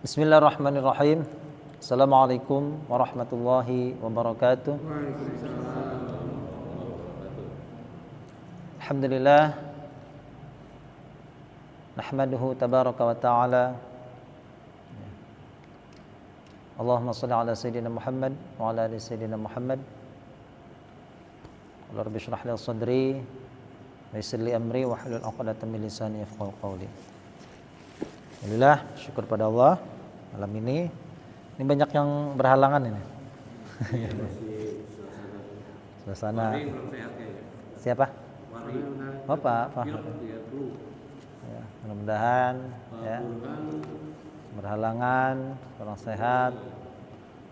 Bismillahirrahmanirrahim. Assalamualaikum warahmatullahi wabarakatuh. Alhamdulillah. Nahmaduhu tabaraka wa ta'ala. Allahumma salli ala Sayyidina Muhammad wa ala ali Sayyidina Muhammad. Allah rabbi syrah li sadri wa yassir li amri wa hlul 'uqdatam min lisani yafqahu qawli. Alhamdulillah, syukur pada Allah malam ini. Ini banyak yang berhalangan ini. Suasana. Siapa? Oh, Pak Fahri. Ya, mudah-mudahan ya berhalangan, orang sehat,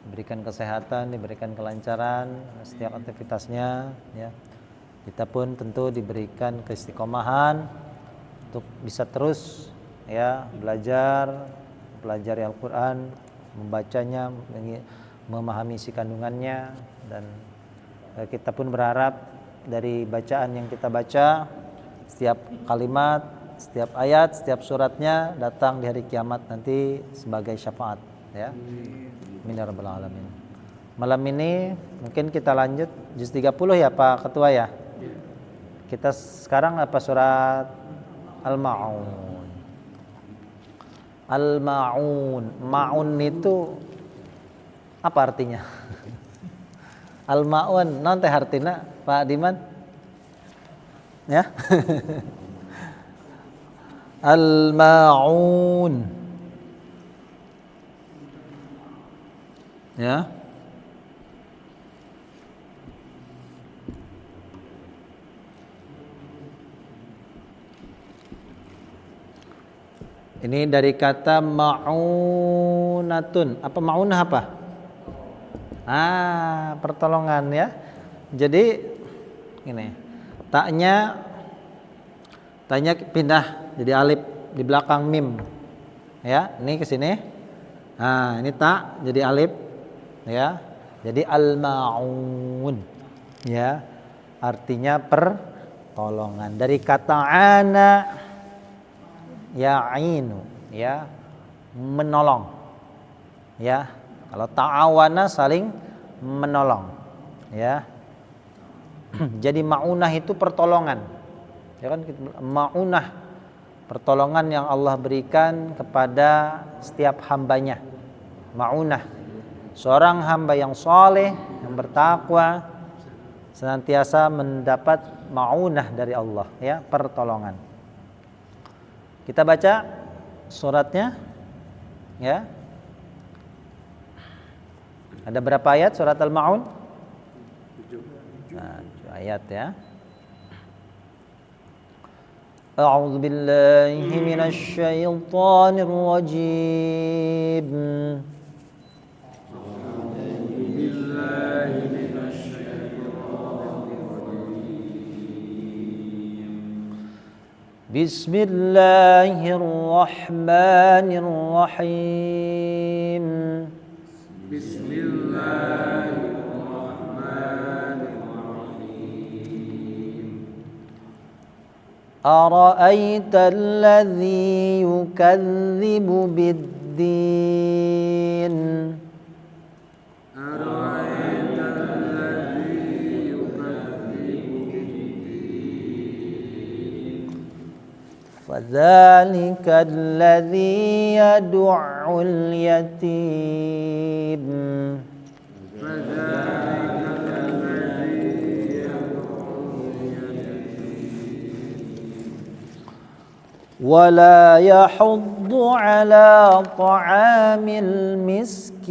diberikan kesehatan, diberikan kelancaran setiap aktivitasnya ya. Kita pun tentu diberikan keistiqomahan untuk bisa terus ya pelajari Al-Quran, membacanya, memahami isi kandungannya, dan kita pun berharap dari bacaan yang kita baca, setiap kalimat, setiap ayat, setiap suratnya datang di hari kiamat nanti sebagai syafaat ya. Amin ya rabbal alamin. Malam ini mungkin kita lanjut juz 30 ya Pak Ketua ya. Kita sekarang apa surat Al-Ma'un. Al-Ma'un. Ma'un itu apa artinya? Al-Ma'un non teh artina Pak Diman? Ya. Al-Ma'un. Ya. Ini dari kata ma'unatun. Apa ma'unah apa? Pertolongan ya. Jadi ini taknya pindah jadi alif di belakang mim. Ya, ini ke sini. Ini tak jadi alif ya. Jadi al-ma'un. Ya. Artinya pertolongan. Dari kata ana ya'inu ya, menolong ya. Kalau ta'awana saling menolong ya. Jadi ma'unah itu pertolongan ya kan, ma'unah pertolongan yang Allah berikan kepada setiap hambanya. Ma'unah seorang hamba yang soleh, yang bertakwa senantiasa mendapat ma'unah dari Allah ya, pertolongan. Kita baca suratnya ya. Ada berapa ayat surat Al-Ma'un? 7 ayat ya. A'udzu billahi minasy syaithanir rajim. Bismillahirrahmanirrahim. Bismillahirrahmanirrahim. Ara'aita alladhi yukadzibu bid-din. فذلك الذي يدع اليتيم ولا يحض على طعام المسكين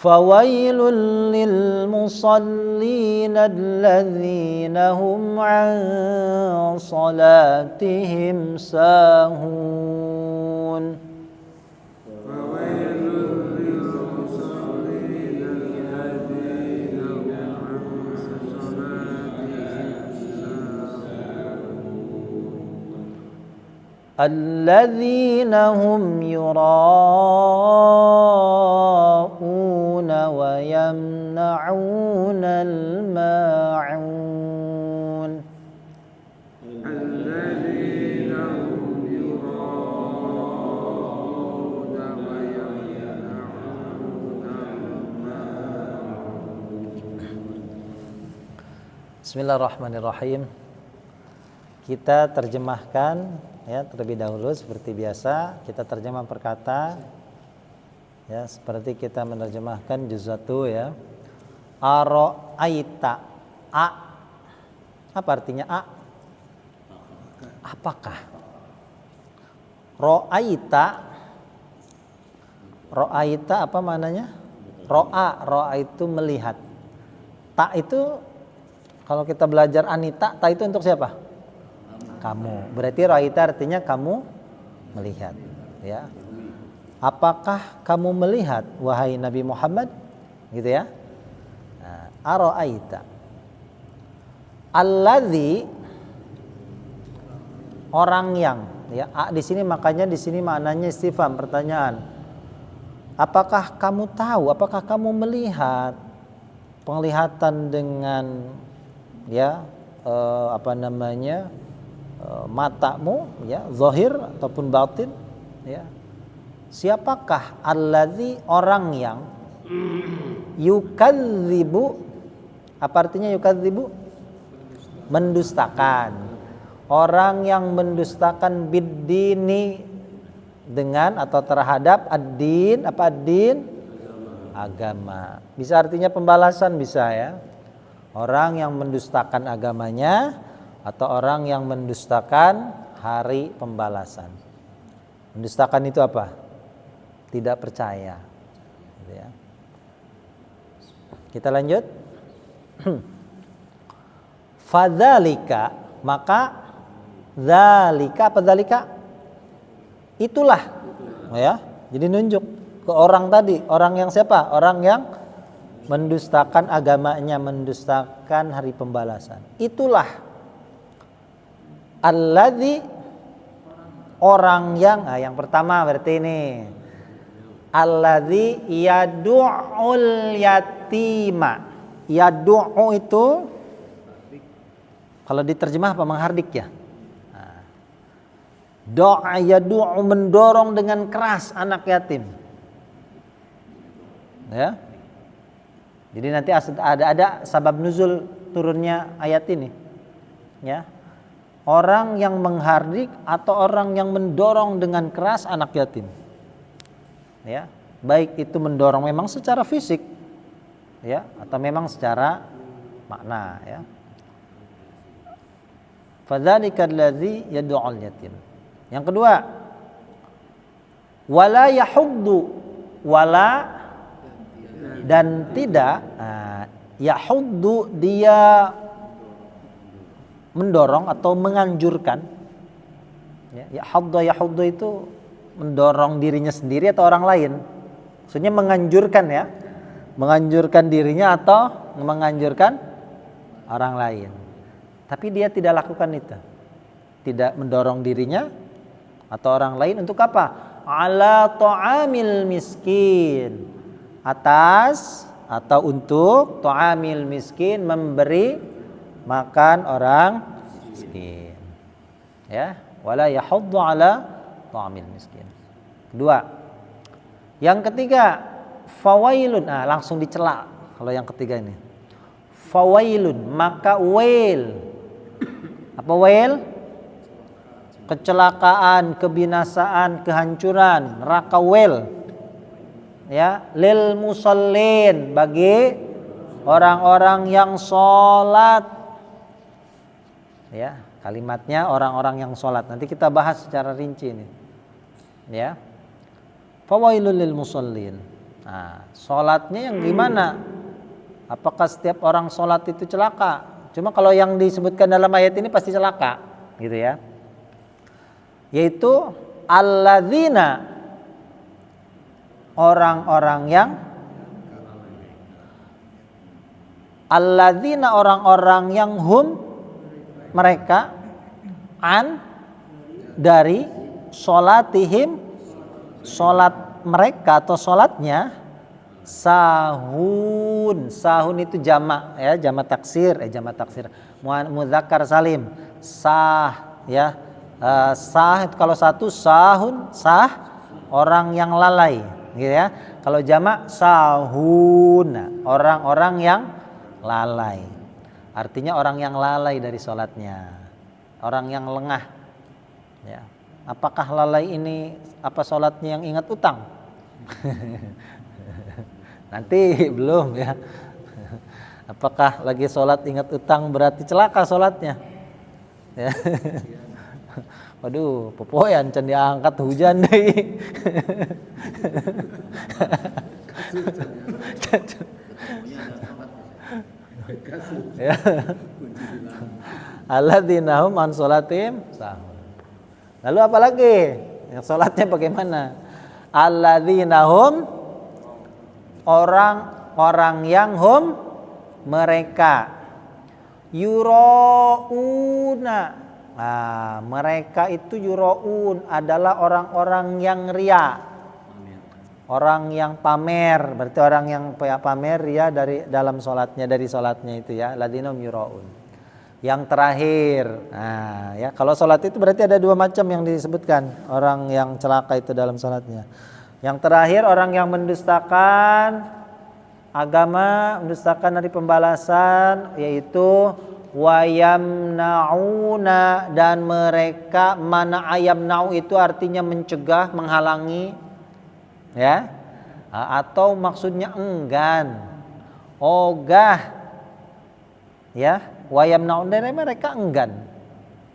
فويل للمصلين الذين هم عن صلاتهم ساهون الذين هم يراءون ويمنعون Bismillahirrahmanirrahim. Kita terjemahkan ya terlebih dahulu seperti biasa kita terjemah per kata ya seperti kita menerjemahkan juz 1 ya. Ara'aita apa artinya apakah? Ra'aita apa maknanya? Ro'a itu melihat. Ta itu kalau kita belajar anita, ta itu untuk siapa? Kamu. Berarti ra'aita artinya kamu melihat, ya. Apakah kamu melihat wahai Nabi Muhammad? Gitu ya. Nah, ara'aita. Alladzi orang yang ya di sini makanya di sini maknanya istifham pertanyaan. Apakah kamu tahu? Apakah kamu melihat? Penglihatan dengan ya matamu ya zahir ataupun batin ya. Siapakah alladzi orang yang yukadzibu? Apa artinya yukadzibu? Mendustakan. Orang yang mendustakan biddini dengan atau terhadap ad-din, apa ad-din? Agama. Bisa artinya pembalasan bisa ya. Orang yang mendustakan agamanya atau orang yang mendustakan hari pembalasan. Mendustakan itu apa? Tidak percaya. Gitu ya. Kita lanjut. Fadzalika, maka zalika apa zalika? Itulah. Ya. Jadi nunjuk ke orang tadi, orang yang siapa? Orang yang mendustakan agamanya, mendustakan hari pembalasan. Itulah alladzi orang yang pertama berarti ini alladzi yad'ul yatima. Yad'u itu kalau diterjemah apa menghardik ya? Doa yad'u mendorong dengan keras anak yatim. Ya. Jadi nanti ada sabab nuzul turunnya ayat ini. Ya. Orang yang menghardik atau orang yang mendorong dengan keras anak yatim. Ya. Baik itu mendorong memang secara fisik ya atau memang secara makna ya. Fadzalika allazi yad'ul yatim. Yang kedua, wala yahuddu wala dan tidak yahuddu dia mendorong atau menganjurkan ya yahuddu itu mendorong dirinya sendiri atau orang lain. Maksudnya menganjurkan ya. Menganjurkan dirinya atau menganjurkan orang lain. Tapi dia tidak lakukan itu. Tidak mendorong dirinya atau orang lain untuk apa? Ala ta'amil miskin. Atas atau untuk ta'amil miskin memberi makan orang miskin. Ya, wala yahuddu ala ta'amil miskin. Kedua. Yang ketiga, fawailun. Langsung dicela kalau yang ketiga ini. Fawailun, maka wail. Apa wail? Kecelakaan, kebinasaan, kehancuran, neraka wail. Ya, lil musallin bagi orang-orang yang sholat. Ya, kalimatnya orang-orang yang sholat. Nanti kita bahas secara rinci ini. Ya, fawailul lil musallin. Sholatnya yang gimana? Apakah setiap orang sholat itu celaka? Cuma kalau yang disebutkan dalam ayat ini pasti celaka, gitu ya. Yaitu alladzina orang-orang yang hum mereka dari sholatihim sholat mereka atau sholatnya sahun itu jamak ya jamak taksir mudzakkar salim sah ya sah itu kalau satu sahun sah orang yang lalai gitu ya. Kalau jamak sahun orang-orang yang lalai. Artinya orang yang lalai dari sholatnya, orang yang lengah. Ya. Apakah lalai ini apa sholatnya yang ingat utang? Nanti belum ya. Apakah lagi sholat ingat utang berarti celaka sholatnya? Ya. Waduh, popoyan can diangkat hujan deh. Ya. Alladzina hum an sholatim sahun. Lalu apa lagi? Yang sholatnya bagaimana? Alladzina hum, orang-orang yang hum mereka yurauna. Nah, mereka itu yuraun adalah orang-orang yang ria. Orang yang pamer, berarti orang yang pamer ria dari dalam sholatnya, dari sholatnya itu ya. Alladzina hum yuraun. Yang terakhir, nah ya, kalau sholat itu berarti ada dua macam yang disebutkan orang yang celaka itu dalam sholatnya. Yang terakhir orang yang mendustakan agama, mendustakan dari pembalasan, yaitu wayamnauna, dan mereka mana ayamnau itu artinya mencegah, menghalangi, ya, atau maksudnya enggan, ogah, ya. Wayamnaun, dari mereka enggan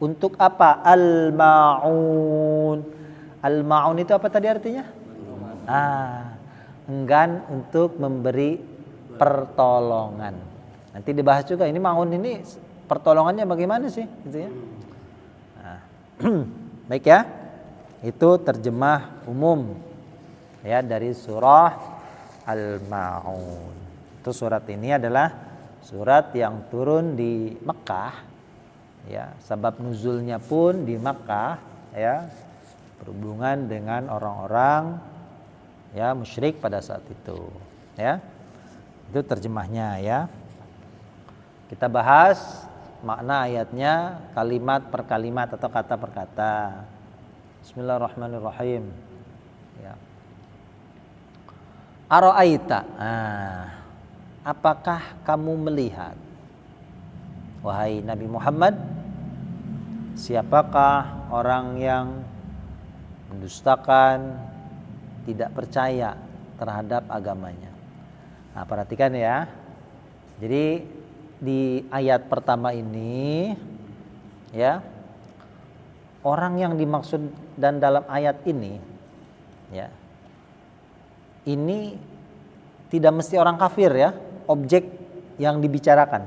untuk apa? Al-maun. Al-maun itu apa tadi artinya? Enggan untuk memberi pertolongan. Nanti dibahas juga ini maun ini pertolongannya bagaimana sih, gitu ya. Nah, baik ya. Itu terjemah umum ya dari surah Al-Maun. Itu surat ini adalah surat yang turun di Mekah, ya, sebab nuzulnya pun di Mekah, ya, berhubungan dengan orang-orang ya musyrik pada saat itu, ya. Itu terjemahnya ya. Kita bahas makna ayatnya kalimat per kalimat atau kata per kata. Bismillahirrahmanirrahim. Ya. Ara'aita. Apakah kamu melihat, wahai Nabi Muhammad, siapakah orang yang mendustakan, tidak percaya terhadap agamanya? Nah, perhatikan ya. Jadi di ayat pertama ini, ya, orang yang dimaksud dan dalam ayat ini, ya, ini tidak mesti orang kafir ya. Objek yang dibicarakan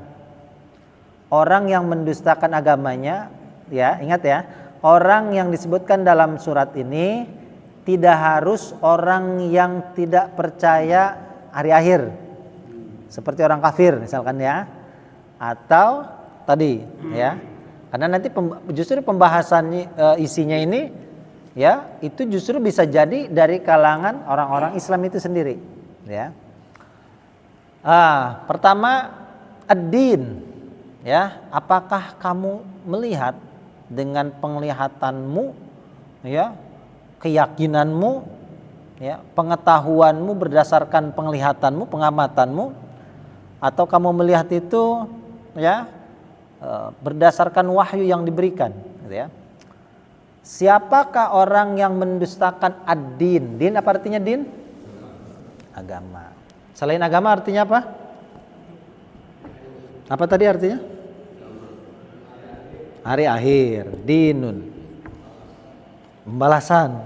orang yang mendustakan agamanya, ya, ingat ya, orang yang disebutkan dalam surat ini tidak harus orang yang tidak percaya hari akhir seperti orang kafir misalkan ya, atau tadi ya, karena nanti justru pembahasan isinya ini ya itu justru bisa jadi dari kalangan orang-orang Islam itu sendiri ya. Pertama ad-din, ya, apakah kamu melihat dengan penglihatanmu, ya, keyakinanmu, ya, pengetahuanmu berdasarkan penglihatanmu, pengamatanmu, atau kamu melihat itu, ya, berdasarkan wahyu yang diberikan, gitu ya. Siapakah orang yang mendustakan ad-din? Din apa artinya din? Agama. Selain agama artinya apa? Apa tadi artinya? Hari akhir, dinun, pembalasan.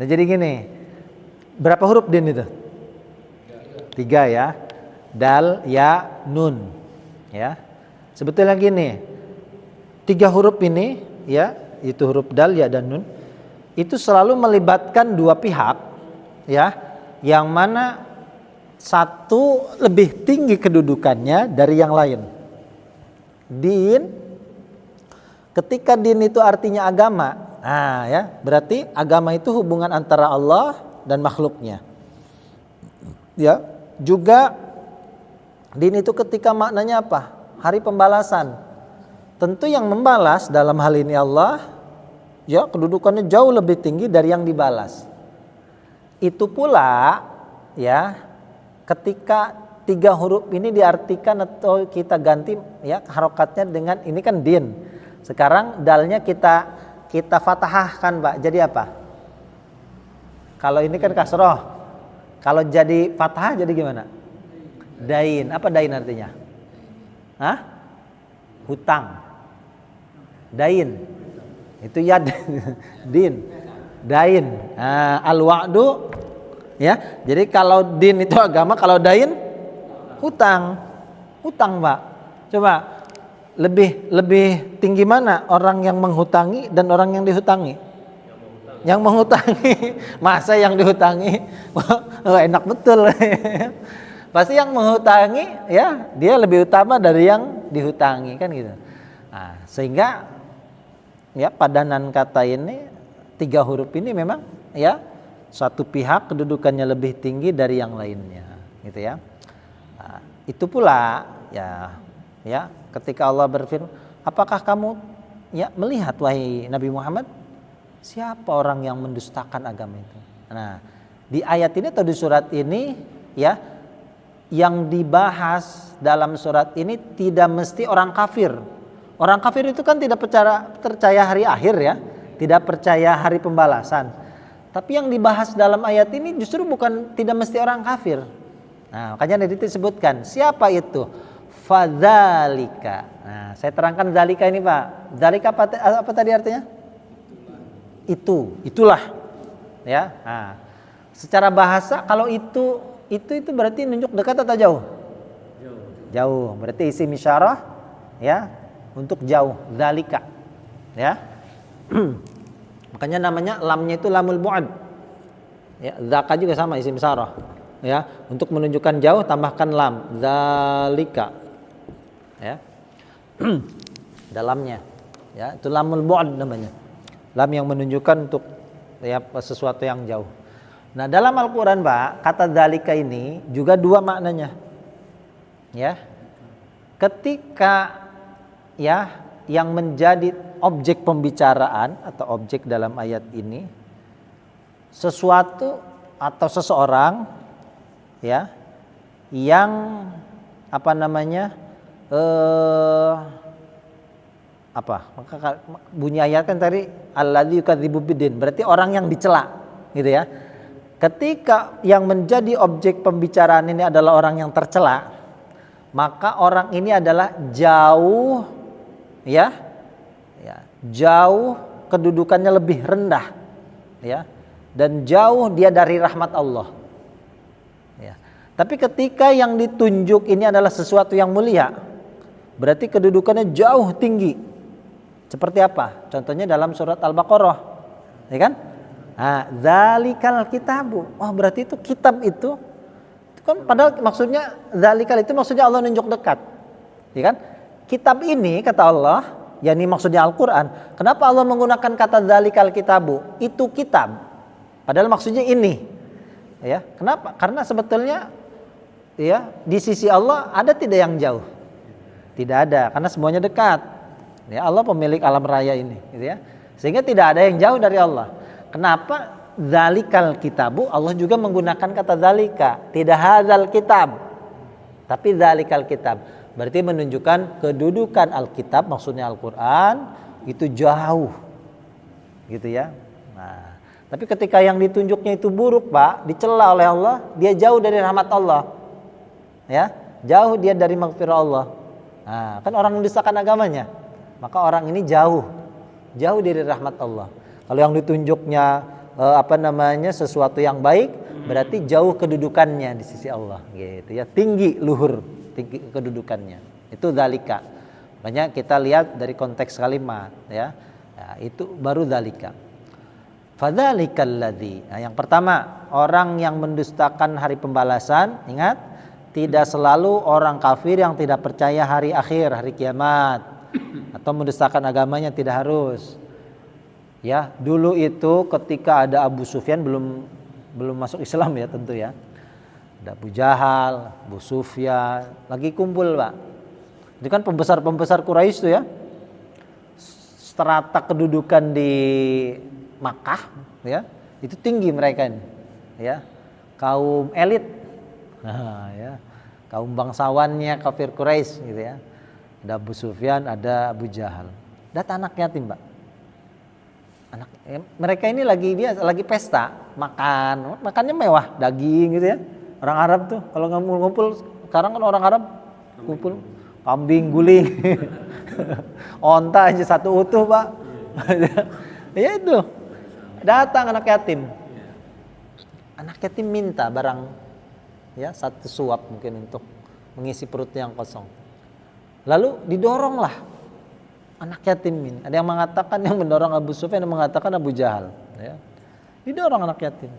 Nah jadi gini, berapa huruf din itu? 3 ya, dal, ya, nun. Ya, sebetulnya gini, 3 huruf ini, ya, itu huruf dal, ya, dan nun, itu selalu melibatkan 2 pihak, ya. Yang mana satu lebih tinggi kedudukannya dari yang lain. Din, ketika din itu artinya agama, ya, berarti agama itu hubungan antara Allah dan makhluknya. Ya, juga din itu ketika maknanya apa? Hari pembalasan. Tentu yang membalas dalam hal ini Allah, ya, kedudukannya jauh lebih tinggi dari yang dibalas. Itu pula, ya, ketika tiga huruf ini diartikan atau kita ganti ya harokatnya dengan ini kan din. Sekarang dalnya kita fathahkan Pak. Jadi apa? Kalau ini kan kasroh. Kalau jadi fathah jadi gimana? Dain. Apa dain artinya? Hah? Hutang. Dain. Itu yad. Din. Dain. Nah, al-wa'du ya. Jadi kalau din itu agama, kalau dain hutang. Hutang, Pak. Coba lebih tinggi mana orang yang menghutangi dan orang yang dihutangi? Yang menghutangi. Masa yang dihutangi? Wah, enak betul. Pasti yang menghutangi ya, dia lebih utama dari yang dihutangi kan gitu. Nah, sehingga ya padanan kata ini tiga huruf ini memang ya satu pihak kedudukannya lebih tinggi dari yang lainnya gitu ya. Nah, itu pula ya ketika Allah berfirman, apakah kamu ya melihat wahai Nabi Muhammad siapa orang yang mendustakan agama itu? Nah, di ayat ini atau di surat ini ya yang dibahas dalam surat ini tidak mesti orang kafir. Orang kafir itu kan tidak percaya hari akhir ya, tidak percaya hari pembalasan. Tapi yang dibahas dalam ayat ini justru bukan tidak mesti orang kafir. Nah, makanya disebutkan siapa itu? Fadzalika. Nah, saya terangkan zalika ini Pak. Zalika apa tadi artinya? Itulah. Ya. Nah, secara bahasa kalau itu berarti nunjuk dekat atau jauh? Jauh. Berarti isim isyarah ya untuk jauh. Zalika. Ya. Makanya namanya lamnya itu lamul bu'ad. Ya, zaka juga sama isim isyarah. Ya, untuk menunjukkan jauh tambahkan lam. Zalika. Ya. Dalamnya. Ya, itu lamul bu'ad namanya. Lam yang menunjukkan untuk ya sesuatu yang jauh. Nah, dalam Al-Qur'an, Pak, kata zalika ini juga dua maknanya. Ya. Ketika ya yang menjadi objek pembicaraan atau objek dalam ayat ini sesuatu atau seseorang ya yang apa namanya maka bunyi ayat kan tadi alladzi yukadzibu biddin, berarti orang yang dicela gitu ya. Ketika yang menjadi objek pembicaraan ini adalah orang yang tercela, maka orang ini adalah jauh ya jauh kedudukannya lebih rendah ya, dan jauh dia dari rahmat Allah ya. Tapi ketika yang ditunjuk ini adalah sesuatu yang mulia, berarti kedudukannya jauh tinggi. Seperti apa? Contohnya dalam surat Al-Baqarah, ya kan? Nah, zalikal kitabu. Oh, berarti itu kitab itu kan padahal maksudnya zalikal itu maksudnya Allah nunjuk dekat. Ya kan? Kitab ini kata Allah, yakni maksudnya Al-Qur'an. Kenapa Allah menggunakan kata zalikal kitabu? Itu kitab. Padahal maksudnya ini. Ya, kenapa? Karena sebetulnya ya di sisi Allah ada tidak yang jauh? Tidak ada, karena semuanya dekat. Ya, Allah pemilik alam raya ini, gitu ya. Sehingga tidak ada yang jauh dari Allah. Kenapa zalikal kitabu? Allah juga menggunakan kata zalika, tidak hadzal kitab, tapi zalikal kitab. Berarti menunjukkan kedudukan Alkitab, maksudnya Al-Qur'an itu jauh. Gitu ya. Nah, tapi ketika yang ditunjuknya itu buruk, Pak, dicela oleh Allah, dia jauh dari rahmat Allah. Ya, jauh dia dari maghfirah Allah. Nah, kan orang mendustakan agamanya. Maka orang ini jauh dari rahmat Allah. Kalau yang ditunjuknya sesuatu yang baik, berarti jauh kedudukannya di sisi Allah, gitu ya. Tinggi kedudukannya. Itu zalika. Makanya kita lihat dari konteks kalimat, ya. Nah, itu baru zalika. Fadzalikal ladzi. Nah, yang pertama, orang yang mendustakan hari pembalasan, ingat, tidak selalu orang kafir yang tidak percaya hari akhir, hari kiamat. Atau mendustakan agamanya, tidak harus. Ya, dulu itu ketika ada Abu Sufyan belum masuk Islam ya tentu ya. Ada Abu Jahal, Abu Sufyan lagi kumpul, Pak. Itu kan pembesar-pembesar Quraisy itu ya. Strata kedudukan di Makkah ya, itu tinggi mereka ini. Ya. Kaum elit. Nah, ya. kaum bangsawannya kafir Quraisy gitu ya. Ada Abu Sufyan, ada Abu Jahal. Datang anak yatim, Pak. Mereka ini lagi pesta, makannya mewah, daging gitu ya. Orang Arab tuh kalau ngumpul sekarang kan orang Arab kumpul kambing guling, onta aja satu utuh, Pak. Ya itu, datang anak yatim. Anak yatim minta barang, ya satu suap mungkin untuk mengisi perutnya yang kosong. Lalu didoronglah anak yatim. Ada yang mengatakan yang mendorong Abu Sufyan, yang mengatakan Abu Jahal. Ya. Didorong anak yatim.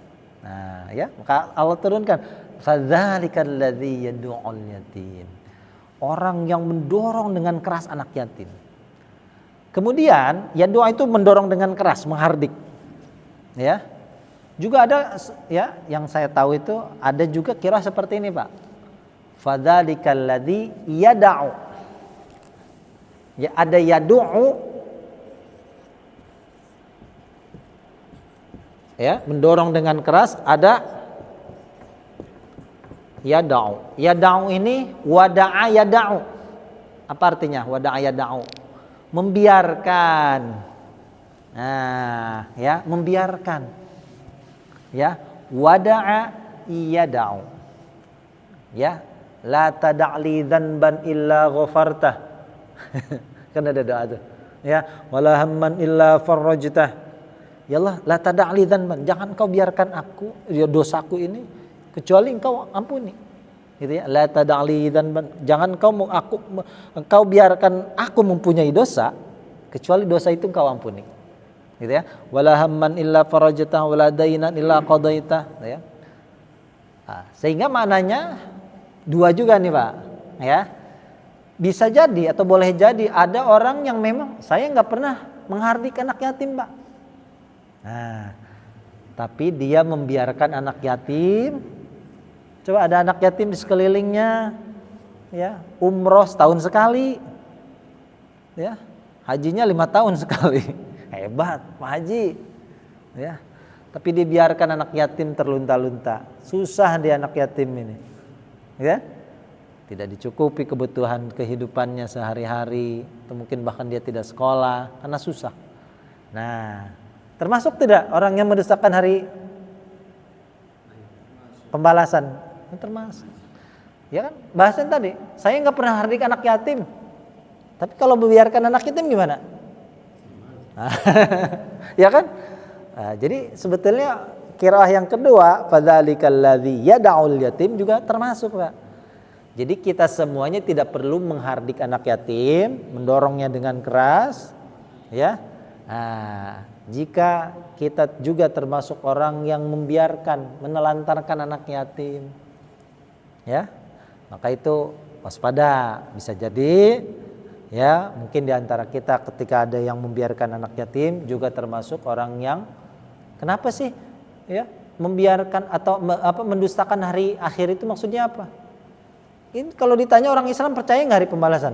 Nah, ya maka Allah turunkan, fadzalikal ladzi yad'ul yatim. Orang yang mendorong dengan keras anak yatim. Kemudian ya doa itu mendorong dengan keras, menghardik. Ya. Juga ada ya yang saya tahu itu ada juga qiraah seperti ini, Pak. Fadzalikal ladzi yad'u. Ya ada yad'u, ya mendorong dengan keras, ada yad'u. Yad'u ini wada'a yad'u. Apa artinya wada'a yad'u? Membiarkan. Nah, ya membiarkan. Ya, wada'a yad'u. Ya, la tad'li dzanban illa ghafartah. Kan ada doa tuh. Ya, wala hamman illa farajtah. Ya Allah, la tad'li dzanban, jangan kau biarkan aku dosaku ini kecuali engkau ampuni. Gitu ya. La tad'li dzanban, jangan engkau biarkan aku mempunyai dosa kecuali dosa itu engkau ampuni. Gitu ya. Wala hamman illa farajtah wala dainan illa qadaitah, ya. Nah, sehingga maknanya dua juga nih, Pak. Ya. Bisa jadi atau boleh jadi ada orang yang memang saya nggak pernah menghardik anak yatim, Pak. Nah, tapi dia membiarkan anak yatim. Coba ada anak yatim di sekelilingnya, ya umroh setahun sekali, ya hajinya 5 tahun sekali, hebat Pak Haji, ya. Tapi dibiarkan anak yatim terlunta-lunta, susah dia anak yatim ini, ya. Tidak dicukupi kebutuhan kehidupannya sehari-hari, atau mungkin bahkan dia tidak sekolah karena susah. Nah, termasuk tidak orang yang mendesakan hari pembalasan? Termasuk. Ya kan? Bahasan tadi, saya nggak pernah hardik anak yatim. Tapi kalau membiarkan anak yatim gimana? Ya kan? Nah, jadi sebetulnya qiraah yang kedua, fadzalikal ladzi yad'ul yatim juga termasuk, Pak. Jadi kita semuanya tidak perlu menghardik anak yatim, mendorongnya dengan keras, ya. Nah, jika kita juga termasuk orang yang membiarkan, menelantarkan anak yatim, ya, maka itu waspada. Bisa jadi, ya, mungkin di antara kita ketika ada yang membiarkan anak yatim juga termasuk orang yang kenapa sih, ya, membiarkan atau mendustakan hari akhir itu maksudnya apa? Ini kalau ditanya orang Islam percaya nggak hari pembalasan?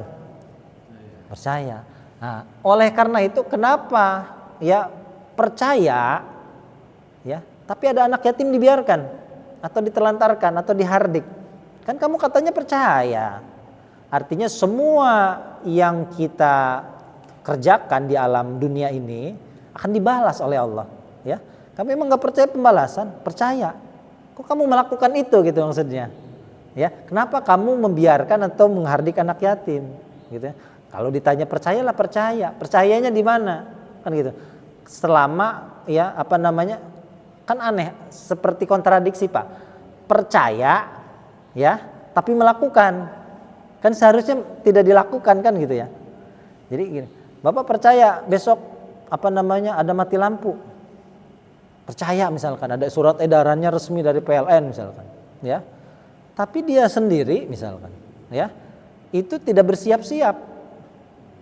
Percaya. Nah, oleh karena itu kenapa ya percaya, ya, tapi ada anak yatim dibiarkan atau ditelantarkan atau dihardik? Kan kamu katanya percaya. Artinya semua yang kita kerjakan di alam dunia ini akan dibalas oleh Allah, ya. Kamu emang nggak percaya pembalasan? Percaya. Kok kamu melakukan itu gitu maksudnya? Ya, kenapa kamu membiarkan atau menghardik anak yatim, gitu ya? Kalau ditanya percayalah percaya, percayanya di mana, kan gitu. Selama ya kan aneh, seperti kontradiksi, Pak. Percaya, ya, tapi melakukan, kan seharusnya tidak dilakukan kan gitu ya. Jadi gini, Bapak percaya besok ada mati lampu, percaya misalkan ada surat edarannya resmi dari PLN misalkan, ya. Tapi dia sendiri misalkan, ya, itu tidak bersiap-siap,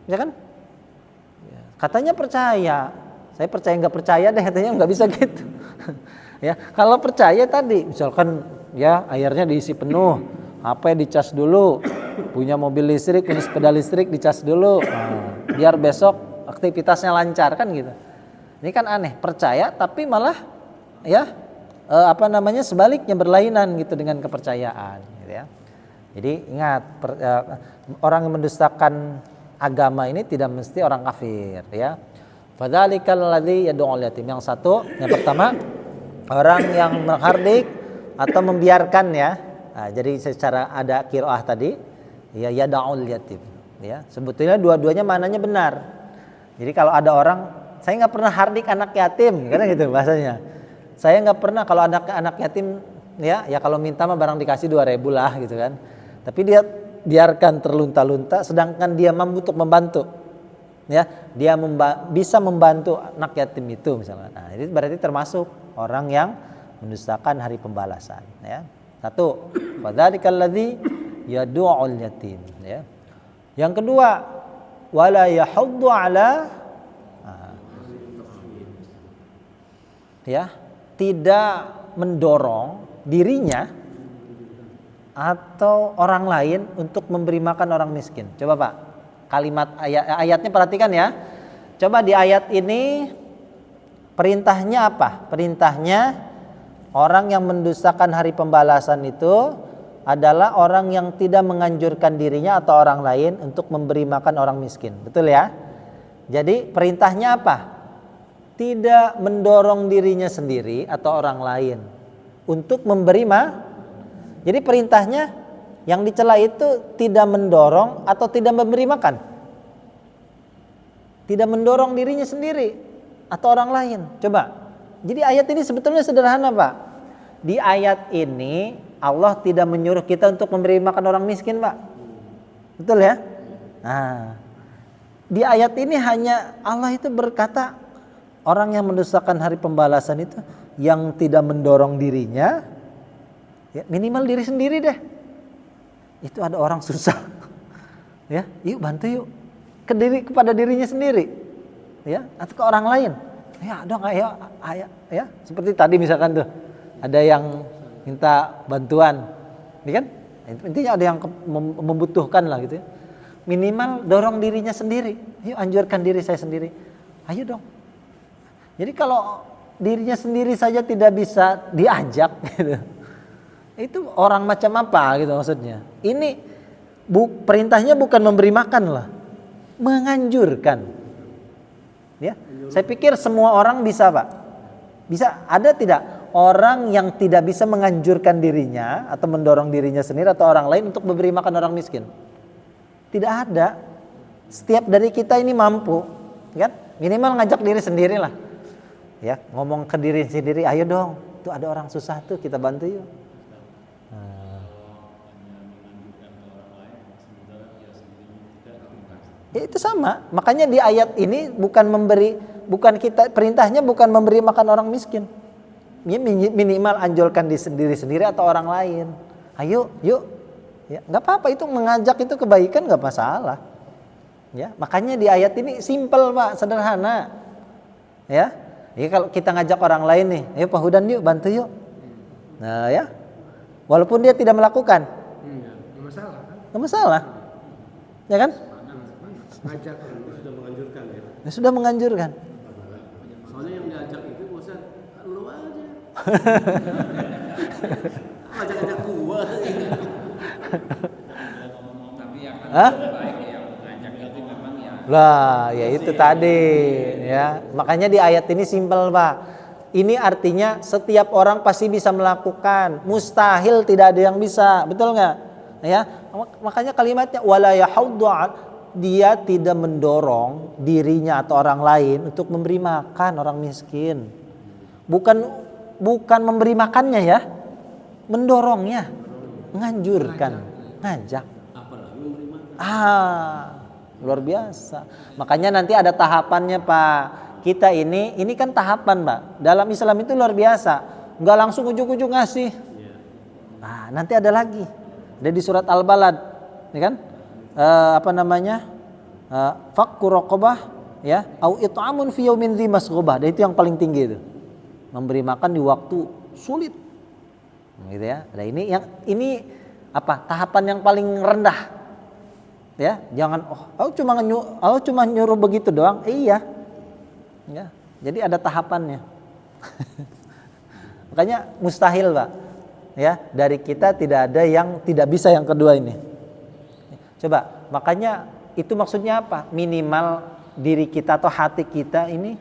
ya kan? Katanya percaya, saya percaya nggak percaya deh, katanya nggak bisa gitu. Ya, kalau percaya tadi, misalkan, ya airnya diisi penuh, HP dicas dulu, punya mobil listrik, punya sepeda listrik dicas dulu, biar besok aktivitasnya lancar kan gitu. Ini kan aneh, percaya tapi malah, ya. Sebaliknya berlainan gitu dengan kepercayaan, gitu ya. Jadi ingat, orang yang mendustakan agama ini tidak mesti orang kafir, ya. Fadzalikal ladzi yad'ul yatim. Yang satu, yang pertama, orang yang menghardik atau membiarkan, ya. Nah, jadi secara ada qiraah tadi, ya yad'ul yatim, ya. Sebetulnya dua-duanya maknanya benar. Jadi kalau ada orang, saya nggak pernah hardik anak yatim, kan gitu bahasanya. Saya nggak pernah kalau anak yatim, ya kalau minta mah barang dikasih 2.000 lah gitu kan. Tapi dia biarkan terlunta-lunta, sedangkan dia mampu untuk membantu, ya dia bisa membantu anak yatim itu misalnya. Nah, ini berarti termasuk orang yang mendustakan hari pembalasan, ya. Satu, fadzalikal ladzi yad'ul yatim, ya. Yang kedua, wala yahuddu ala, ya, tidak mendorong dirinya atau orang lain untuk memberi makan orang miskin. Coba Pak, kalimat ayatnya perhatikan ya. Coba di ayat ini perintahnya apa? Perintahnya orang yang mendustakan hari pembalasan itu adalah orang yang tidak menganjurkan dirinya atau orang lain untuk memberi makan orang miskin. Betul ya? Jadi perintahnya apa? Tidak mendorong dirinya sendiri atau orang lain untuk memberi Jadi perintahnya yang dicela itu tidak mendorong atau tidak memberi makan. Tidak mendorong dirinya sendiri atau orang lain. Coba. Jadi ayat ini sebetulnya sederhana, Pak. Di ayat ini Allah tidak menyuruh kita untuk memberi makan orang miskin, Pak. Betul ya? Nah, di ayat ini hanya Allah itu berkata orang yang mendustakan hari pembalasan itu yang tidak mendorong dirinya, ya minimal diri sendiri deh. Itu ada orang susah, ya, yuk bantu yuk, kepada dirinya sendiri, ya, atau ke orang lain, ya dong, ayo, ya, seperti tadi misalkan tuh, ada yang minta bantuan, ya kan, intinya ada yang membutuhkan lah gitu, ya. Minimal dorong dirinya sendiri, yuk anjurkan diri saya sendiri, ayo dong. Jadi kalau dirinya sendiri saja tidak bisa diajak, gitu. Itu orang macam apa gitu maksudnya. Ini perintahnya bukan memberi makan lah, menganjurkan. Ya, saya pikir semua orang bisa, Pak. Bisa, ada tidak orang yang tidak bisa menganjurkan dirinya atau mendorong dirinya sendiri atau orang lain untuk memberi makan orang miskin? Tidak ada. Setiap dari kita ini mampu, kan? Minimal ngajak diri sendiri lah. Ya, ngomong ke diri sendiri, ayo dong, tuh ada orang susah tuh, kita bantu yuk. Ya itu sama, makanya di ayat ini bukan kita perintahnya bukan memberi makan orang miskin. Minimal anjurkan di sendiri atau orang lain. Ayo, yuk. Ya, enggak apa-apa itu mengajak itu kebaikan enggak masalah. Ya, makanya di ayat ini simpel, Pak, sederhana. Ya. Jadi kalau kita ngajak orang lain nih, ayo Pak Hudan yuk, bantu yuk. Nah, ya. Walaupun dia tidak melakukan. Enggak masalah kan? Enggak masalah. Ya kan? Ngajak sudah menganjurkan ya. Ya, sudah menganjurkan. Soalnya yang diajak itu bosan, lu aja. Ngajak-ngajak gua. Tapi yang baik yang ngajak itu memang ya. Lah, ya itu tadi ya. Makanya di ayat ini simpel, Pak. Ini artinya setiap orang pasti bisa melakukan. Mustahil tidak ada yang bisa. Betul enggak? Ya. Makanya kalimatnya wala yahuddu, dia tidak mendorong dirinya atau orang lain untuk memberi makan orang miskin. Bukan memberi makannya ya, mendorongnya, menganjurkan, ngajak. Apalagi memberi makan. Luar biasa. Makanya nanti ada tahapannya, Pak. Kita ini kan tahapan, Pak. Dalam Islam itu luar biasa. Enggak langsung ujug-ujug ngasih. Nah, nanti ada lagi. Ada di surat Al-Balad, ya kan? Fakku raqabah, ya, au it'amun fi yaumin dzi masghubah. Dan itu yang paling tinggi itu. Memberi makan di waktu sulit. Gitu ya. Nah, ini tahapan yang paling rendah. Ya, jangan Allah cuma nyuruh begitu doang. Iya. Ya, jadi ada tahapannya. Makanya mustahil, Pak. ya, dari kita tidak ada yang tidak bisa yang kedua ini. Coba, makanya itu maksudnya apa? Minimal diri kita atau hati kita ini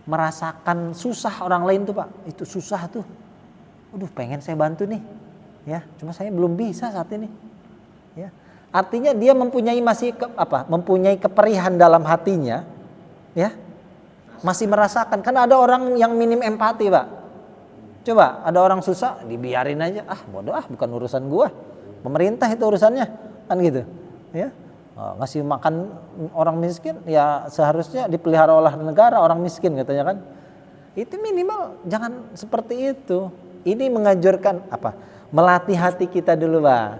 merasakan susah orang lain tuh Pak. Itu susah tuh. Aduh, pengen saya bantu nih. Ya, cuma saya belum bisa saat ini. Ya. Artinya dia mempunyai mempunyai keperihan dalam hatinya, ya. Masih merasakan. Kan ada orang yang minim empati, Pak. Coba, ada orang susah dibiarin aja. Ah, bodoh bukan urusan gua. Pemerintah itu urusannya. Kan gitu. Ya. Ngasih makan orang miskin ya seharusnya dipelihara oleh negara orang miskin katanya kan. Itu minimal jangan seperti itu. Ini menganjurkan melatih hati kita dulu, Pak.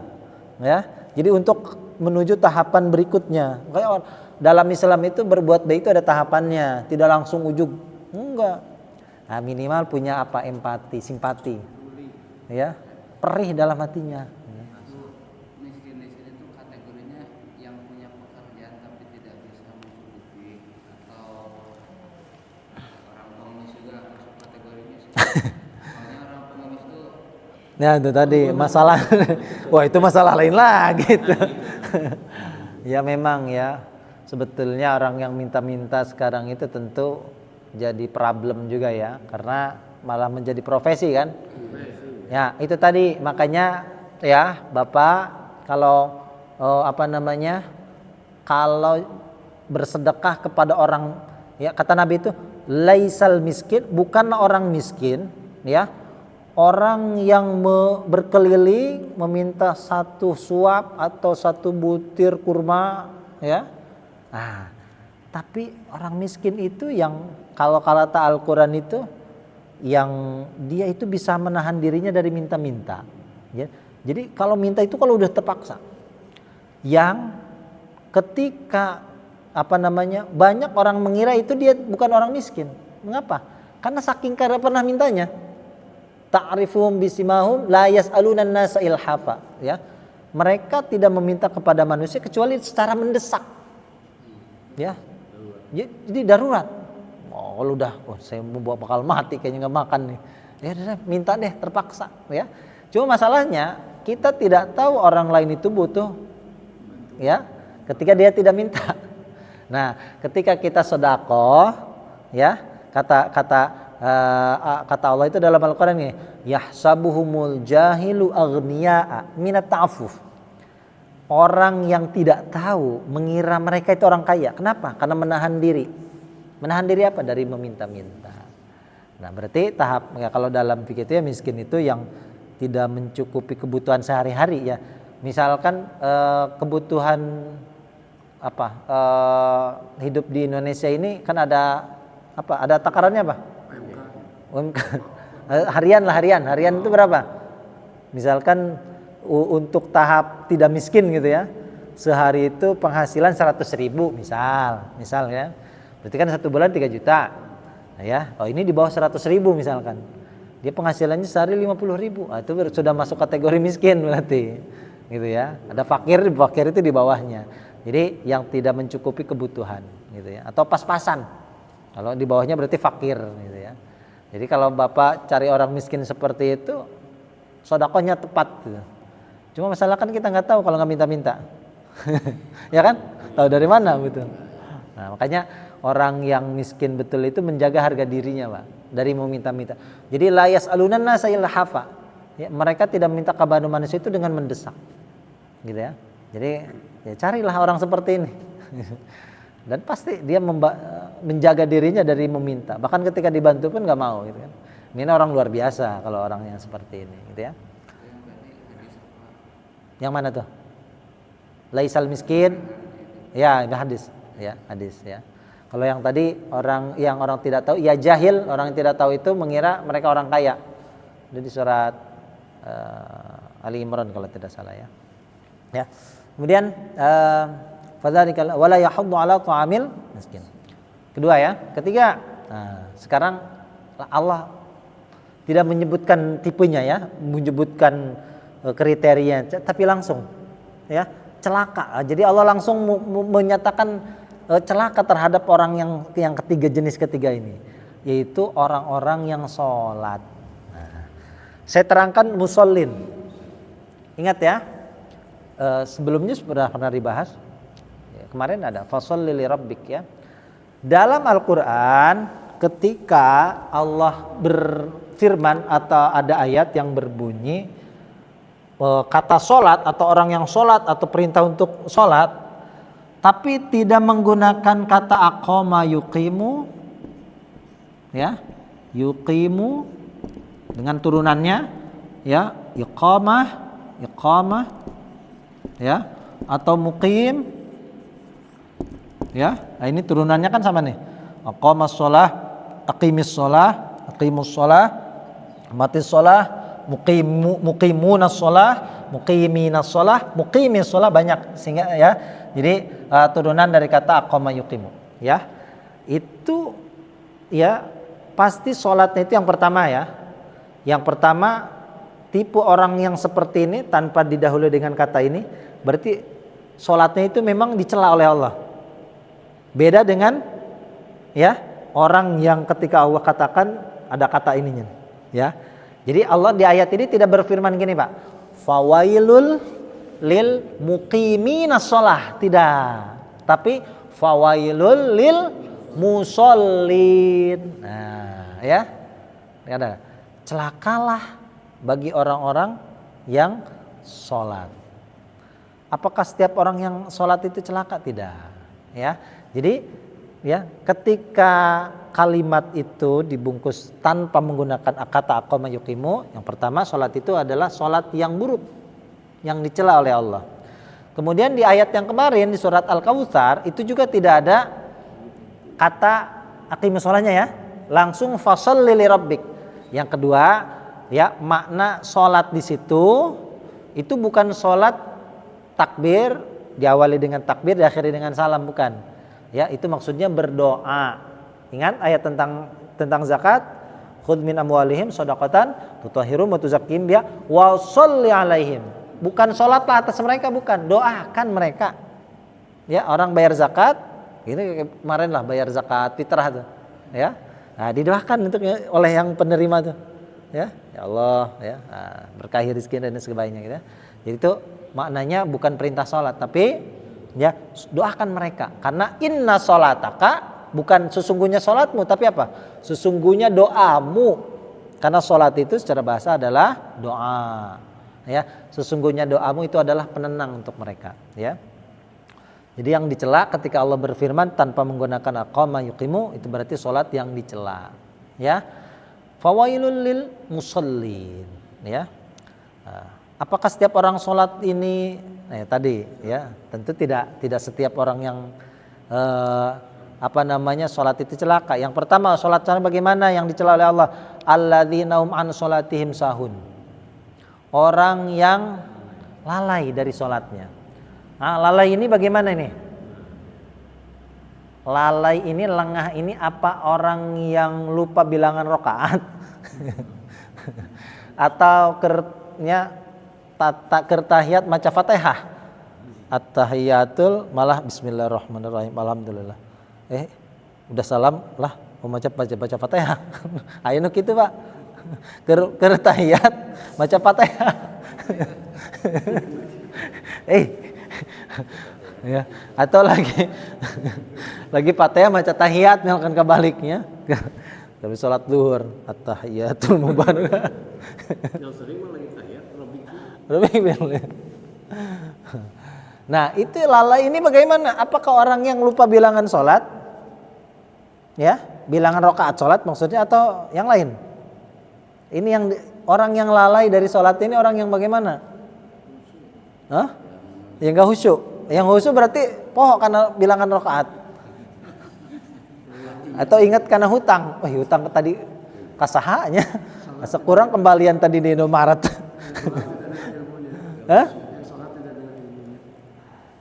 Ya. Jadi untuk menuju tahapan berikutnya. Kayak dalam Islam itu berbuat baik itu ada tahapannya, tidak langsung ujug. Enggak. Nah, minimal punya empati, simpati. Ya. Perih dalam hatinya. Miskin-miskin itu kategorinya yang punya pekerjaan tapi tidak bisa mencukupi, atau orang pengemis juga masuk kategori miskin. Soalnya orang pengemis itu Ya itu tadi masalah. Wah itu masalah lain lagi itu. Ya memang ya. Sebetulnya orang yang minta-minta sekarang itu tentu jadi problem juga ya. Karena malah menjadi profesi kan. Ya itu tadi makanya ya Bapak kalau kalau bersedekah kepada orang ya kata Nabi itu laisal miskin, bukanlah orang miskin ya. Orang yang berkeliling meminta satu suap atau satu butir kurma ya. Nah, tapi orang miskin itu yang kalau kata Al-Qur'an itu yang dia itu bisa menahan dirinya dari minta-minta ya. Jadi kalau minta itu kalau udah terpaksa. Yang ketika banyak orang mengira itu dia bukan orang miskin. Mengapa? Karena saking karena pernah mintanya. Ta'rifuhum bisimahum la yas'alunan nasa ilhafa ya. Mereka tidak meminta kepada manusia kecuali secara mendesak. Ya. Jadi darurat. Kalau saya bakal mati kayaknya enggak makan nih. Ya minta deh terpaksa ya. Cuma masalahnya kita tidak tahu orang lain itu butuh ya ketika dia tidak minta. Nah, ketika kita sedekah ya, kata Allah itu dalam Al-Qur'an nih, yahsabuhumul jahilu aghniya'a minat ta'affuf. Orang yang tidak tahu mengira mereka itu orang kaya. Kenapa? Karena menahan diri. Menahan diri apa? Dari meminta-minta. Nah, berarti tahap ya kalau dalam fikih itu ya miskin itu yang tidak mencukupi kebutuhan sehari-hari ya. Misalkan kebutuhan hidup di Indonesia ini kan ada takarannya apa? UMK. Harian itu berapa? Misalkan untuk tahap tidak miskin gitu ya, sehari itu penghasilan 100.000 misal ya, berarti kan 1 bulan 3 juta, nah ya, ini di bawah 100.000 misalkan, dia penghasilannya sehari 50.000, itu sudah masuk kategori miskin berarti, gitu ya. Ada fakir itu di bawahnya, jadi yang tidak mencukupi kebutuhan, gitu ya, atau pas-pasan, kalau di bawahnya berarti fakir, gitu ya. Jadi kalau Bapak cari orang miskin seperti itu, sedekahnya tepat gitu. Cuma masalah kan kita nggak tahu kalau nggak minta-minta, ya kan? Tahu dari mana betul? Nah makanya orang yang miskin betul itu menjaga harga dirinya, Pak, dari meminta-minta. Jadi la yas'alunan nasa ilhafa. Ya, mereka tidak minta kepada manusia itu dengan mendesak, gitu ya. Jadi ya carilah orang seperti ini. Dan pasti dia menjaga dirinya dari meminta. Bahkan ketika dibantu pun nggak mau, gitu kan. Ini orang luar biasa kalau orang yang seperti ini, gitu ya. Yang mana tuh? Laisal miskin. Ya, hadis. Ya, hadis ya. Kalau yang tadi orang tidak tahu, ya jahil, orang yang tidak tahu itu mengira mereka orang kaya. Itu di surat Ali Imran kalau tidak salah ya. Ya. Kemudian fadzalika wala yahuddu ala ta'amil miskin. Kedua ya, ketiga. Nah, sekarang Allah tidak menyebutkan tipenya ya, menyebutkan kriteria, tapi langsung ya, celaka. Jadi Allah langsung menyatakan celaka terhadap orang yang jenis ketiga ini, yaitu orang-orang yang sholat. Nah, Saya terangkan musallin. Ingat ya, sebelumnya sudah pernah dibahas. Ya, kemarin ada fasholli li rabbik ya. Dalam Al-Quran ketika Allah berfirman atau ada ayat yang berbunyi kata sholat atau orang yang sholat atau perintah untuk sholat, tapi tidak menggunakan kata aqama yuqimu, ya, yuqimu dengan turunannya, ya, iqamah, ya, atau muqim, ya. Nah, ini turunannya kan sama nih. Aqamas shalah, aqimis shalah, aqimus shalah, matis shalah, muqimunas shalah, muqiminas shalah, muqimis shalah, banyak sehingga ya. Jadi turunan dari kata aqama yuqimu, ya. Itu ya pasti sholatnya itu yang pertama ya. Yang pertama, tipe orang yang seperti ini tanpa didahului dengan kata ini, berarti sholatnya itu memang dicela oleh Allah. Beda dengan ya orang yang ketika Allah katakan ada kata ininya, ya. Jadi Allah di ayat ini tidak berfirman gini Pak, fawailul lil muqiminas shalah, tidak. Tapi fawailul lil musallin. Nah, ya. Ini ada. Celakalah bagi orang-orang yang sholat. Apakah setiap orang yang sholat itu celaka? Tidak. Ya, jadi ya ketika kalimat itu dibungkus tanpa menggunakan kata aqama yuqimu, yang pertama sholat itu adalah sholat yang buruk, yang dicela oleh Allah. Kemudian di ayat yang kemarin di surat Al-Kautsar itu juga tidak ada kata aqimus sholahnya ya, langsung fasholli li rabbik. Yang kedua, ya makna sholat di situ itu bukan sholat takbir diawali dengan takbir diakhiri dengan salam, bukan. Ya itu maksudnya berdoa. Ingat ayat tentang zakat, khudz min amwalihim shadaqatan tutahhirum wa tuzakkihim biha wa sholli alaihim. Bukan sholatlah atas mereka, bukan, doakan mereka. Ya orang bayar zakat, ini kemarin lah bayar zakat fitrah tuh, ya. Nah, didoakan untuk oleh yang penerima tuh, ya Allah, ya berkahi rezeki dan sebagainya, gitu. Jadi itu maknanya bukan perintah sholat, tapi ya doakan mereka. Karena inna sholataka, bukan sesungguhnya sholatmu, tapi apa? Sesungguhnya doamu. Karena sholat itu secara bahasa adalah doa. Ya, sesungguhnya doamu itu adalah penenang untuk mereka. Ya. Jadi yang dicela ketika Allah berfirman tanpa menggunakan aqama yuqimu, itu berarti sholat yang dicela. Ya, fawailul lil musallin. Ya, apakah setiap orang sholat ini? Tadi, ya, tentu tidak setiap orang yang sholat itu celaka. Yang pertama, sholat cara bagaimana yang dicela oleh Allah? Alladzina hum an sholatihim sahun. Orang yang lalai dari sholatnya. Nah, lalai ini bagaimana ini? Lalai ini, lengah ini apa orang yang lupa bilangan rakaat? Atau kertahiyat maca Fatihah? At-tahiyatul malah bismillahirrahmanirrahim alhamdulillah. Udah salam lah mau baca Fatihah. Ayo gitu Pak. Kertahiyat maca Fatihah. Ya, atau lagi Fatihah maca tahiyat misalkan kebaliknya. Tapi sholat zuhur at-tahiyatul mubarakah. Yang sering mah lagi tahiyat Rabbik. Nah, itu lalai ini bagaimana? Apakah orang yang lupa bilangan sholat? Ya, bilangan rakaat sholat maksudnya atau yang lain? Ini yang orang yang lalai dari sholat ini orang yang bagaimana? Yang gak khusyuk. Yang khusyuk berarti pohon karena bilangan rakaat. Atau ingat karena hutang. Hutang tadi kasahanya. Sekurang kembalian tadi di Indomaret.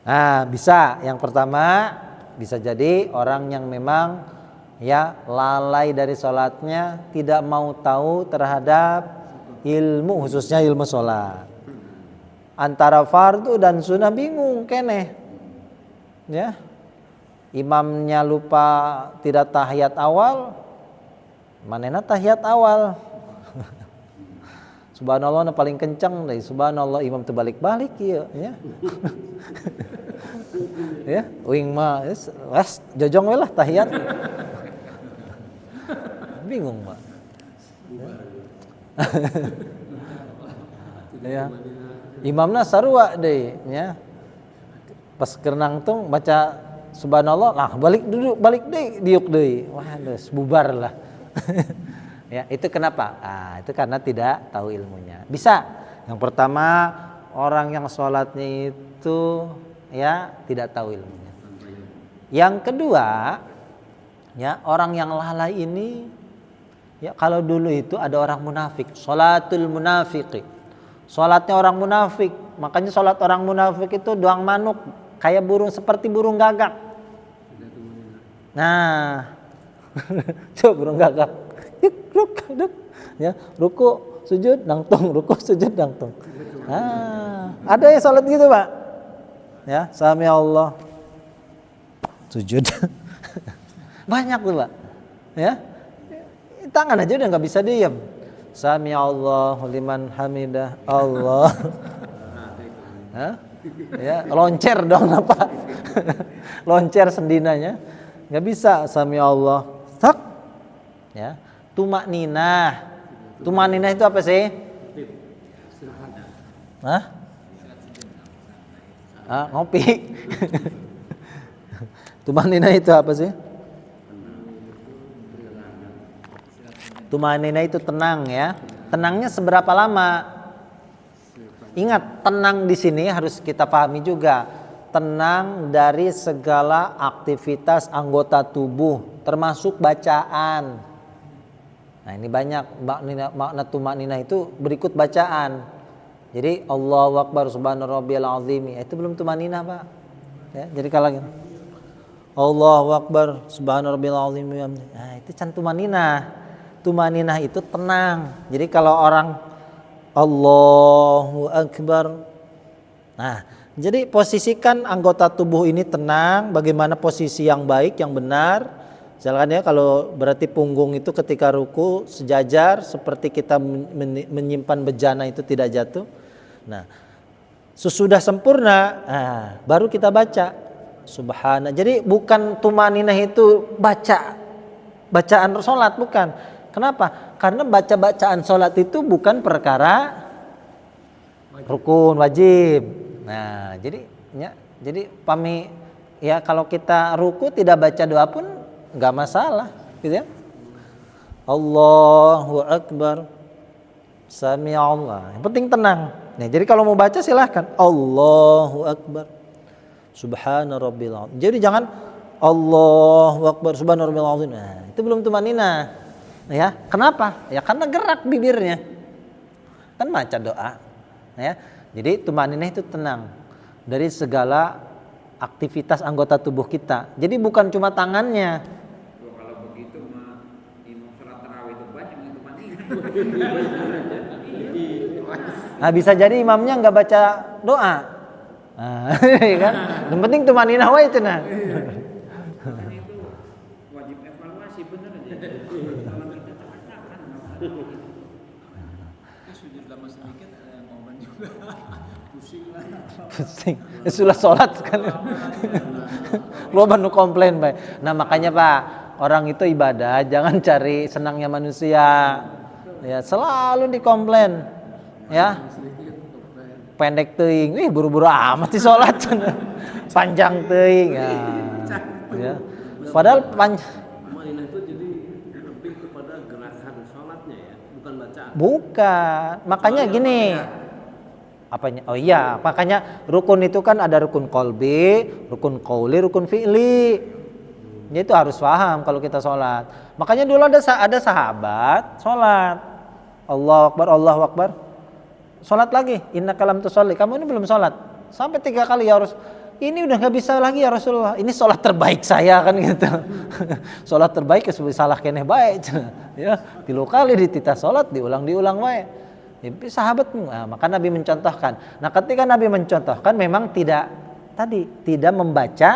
Nah, bisa. Yang pertama bisa jadi orang yang memang ya lalai dari sholatnya, tidak mau tahu terhadap ilmu, khususnya ilmu sholat. Antara fardu dan sunnah bingung keneh. Ya. Imamnya lupa tidak tahiyat awal. Manena tahiyat awal. Subhanallah na paling kencang deh. Subhanallah imam tuh balik-balik ya. Ya, uing mah wes jojong we lah tahiyat. Bingung, Pak. Ya. Imamna sarua deui nya. Pas kerenang tung baca subhanallah, nah balik deui diuk deui. Wah, geus bubar lah. Ya, itu kenapa? Itu karena tidak tahu ilmunya. Bisa. Yang pertama, orang yang sholatnya itu ya tidak tahu ilmunya. Yang kedua, ya orang yang lalai ini, ya kalau dulu itu ada orang munafik, sholatul munafiqi, sholatnya orang munafik. Makanya sholat orang munafik itu doang manuk, kayak burung, seperti burung gagak. Nah, coba burung gagak, ya ruku sujud nangtung, ruku sujud nangtung. Ada yang sholat gitu Pak, ya sami Allah sujud. Banyak tuh Pak, ya tangan aja udah nggak bisa diam. Sami Allahu liman hamidah Allah. Ya loncer dong apa? Loncer sendinanya nggak bisa. Sami Allah tak, ya tumak ninah. Tumak ninah itu apa sih? Ngopi. Tumak ninah itu apa sih? Tumanina itu tenang ya. Tenangnya seberapa lama? Ingat, tenang di sini harus kita pahami juga. Tenang dari segala aktivitas anggota tubuh, termasuk bacaan. Nah, ini banyak makna tumanina itu berikut bacaan. Jadi Allahu Akbar subhana rabbiyal azim. Itu belum tumanina, Pak. Ya, jadi kalau gitu. Allahu Akbar subhana rabbiyal azim. Nah, itu can tumanina. Tumaninah itu tenang. Jadi kalau orang Allahu Akbar, nah jadi posisikan anggota tubuh ini tenang. Bagaimana posisi yang baik, yang benar? Misalkan ya kalau berarti punggung itu ketika ruku sejajar seperti kita menyimpan bejana itu tidak jatuh. Nah sesudah sempurna, baru kita baca Subhana. Jadi bukan tumaninah itu bacaan sholat, bukan. Kenapa? Karena baca-bacaan sholat itu bukan perkara rukun wajib. Nah, jadi pami ya kalau kita ruku tidak baca doa pun nggak masalah, gitu ya. Allahu Akbar, Sami Allah. Yang penting tenang. Nah, jadi kalau mau baca silahkan. Allahu Akbar, Subhana Rabbil Azim. Jadi jangan Allahu Akbar, Subhana Rabbil Azim. Nah, itu belum tumanina. Ya, kenapa? Ya karena gerak bibirnya. Kan baca doa. Ya. Jadi tumaninah itu tenang dari segala aktivitas anggota tubuh kita. Jadi bukan cuma tangannya. Kalau begitu mah imam sholat tarawih itu banyak yang tumaninah. Nah, bisa jadi imamnya enggak baca doa. Nah, kan? Yang penting tumaninah wae cenah. Itu wajib evaluasi bener aja. Sujud lama sedikit ada yang ngomong juga. Pusing lah. Pusing. Sudah sholat sekali. Lo baru komplain baik. Nah makanya Pak, orang itu ibadah jangan cari senangnya manusia. Ya selalu dikomplain. Ya. Pendek teuing, buru-buru amat sih sholat. Panjang teuing. Ya. Padahal tumanina itu jadi lebih kepada gerakan sholatnya ya, bukan bacaan. Bukan. Makanya gini. Apanya? Oh iya, makanya rukun itu kan ada rukun qalbi, rukun qauli, rukun fi'li. Jadi itu harus paham kalau kita sholat. Makanya dulu ada sahabat sholat. Allahu Akbar, Allahu Akbar. Sholat lagi, innaka lam tusolli. Kamu ini belum sholat. Sampai 3 kali ya harus. Ini udah nggak bisa lagi ya Rasulullah. Ini sholat terbaik saya kan gitu. Sholat terbaik ya salah keneh baik. Ya, 3 kali dititah sholat diulang baik. Jadi sahabat, maka Nabi mencontohkan. Nah, ketika Nabi mencontohkan memang tidak membaca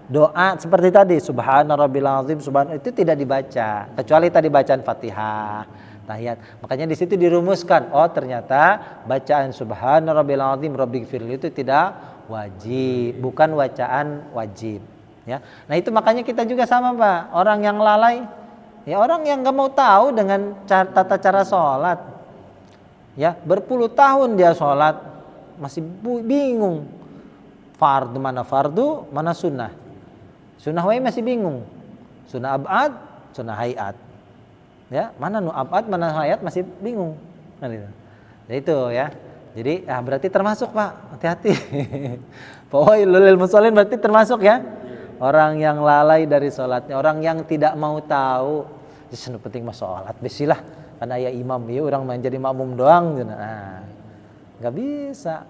doa seperti tadi Subhana Rabbil Azim, itu tidak dibaca kecuali tadi bacaan Fatihah. tahiyat. Makanya di situ dirumuskan, oh ternyata bacaan subhana rabbil azim rabbighfirli itu tidak wajib, bukan bacaan wajib, ya. Nah, itu makanya kita juga sama, Pak. Orang yang lalai, ya orang yang enggak mau tahu dengan tata cara sholat. Ya, berpuluh tahun dia sholat masih bingung. Fardu, mana sunnah. Sunnah wae masih bingung. Sunnah abad, sunnah hayat. Ya, mana nu abad, mana hayat masih bingung. Nah, gitu. Jadi itu ya. Jadi berarti termasuk, Pak. Hati-hati. Fawailul lil musallin berarti termasuk ya. Orang yang lalai dari sholatnya, orang yang tidak mau tahu. Jadi penting mah sholat, besilah. Karena ya imam, ya orang main jadi makmum doang. Nah, nggak bisa.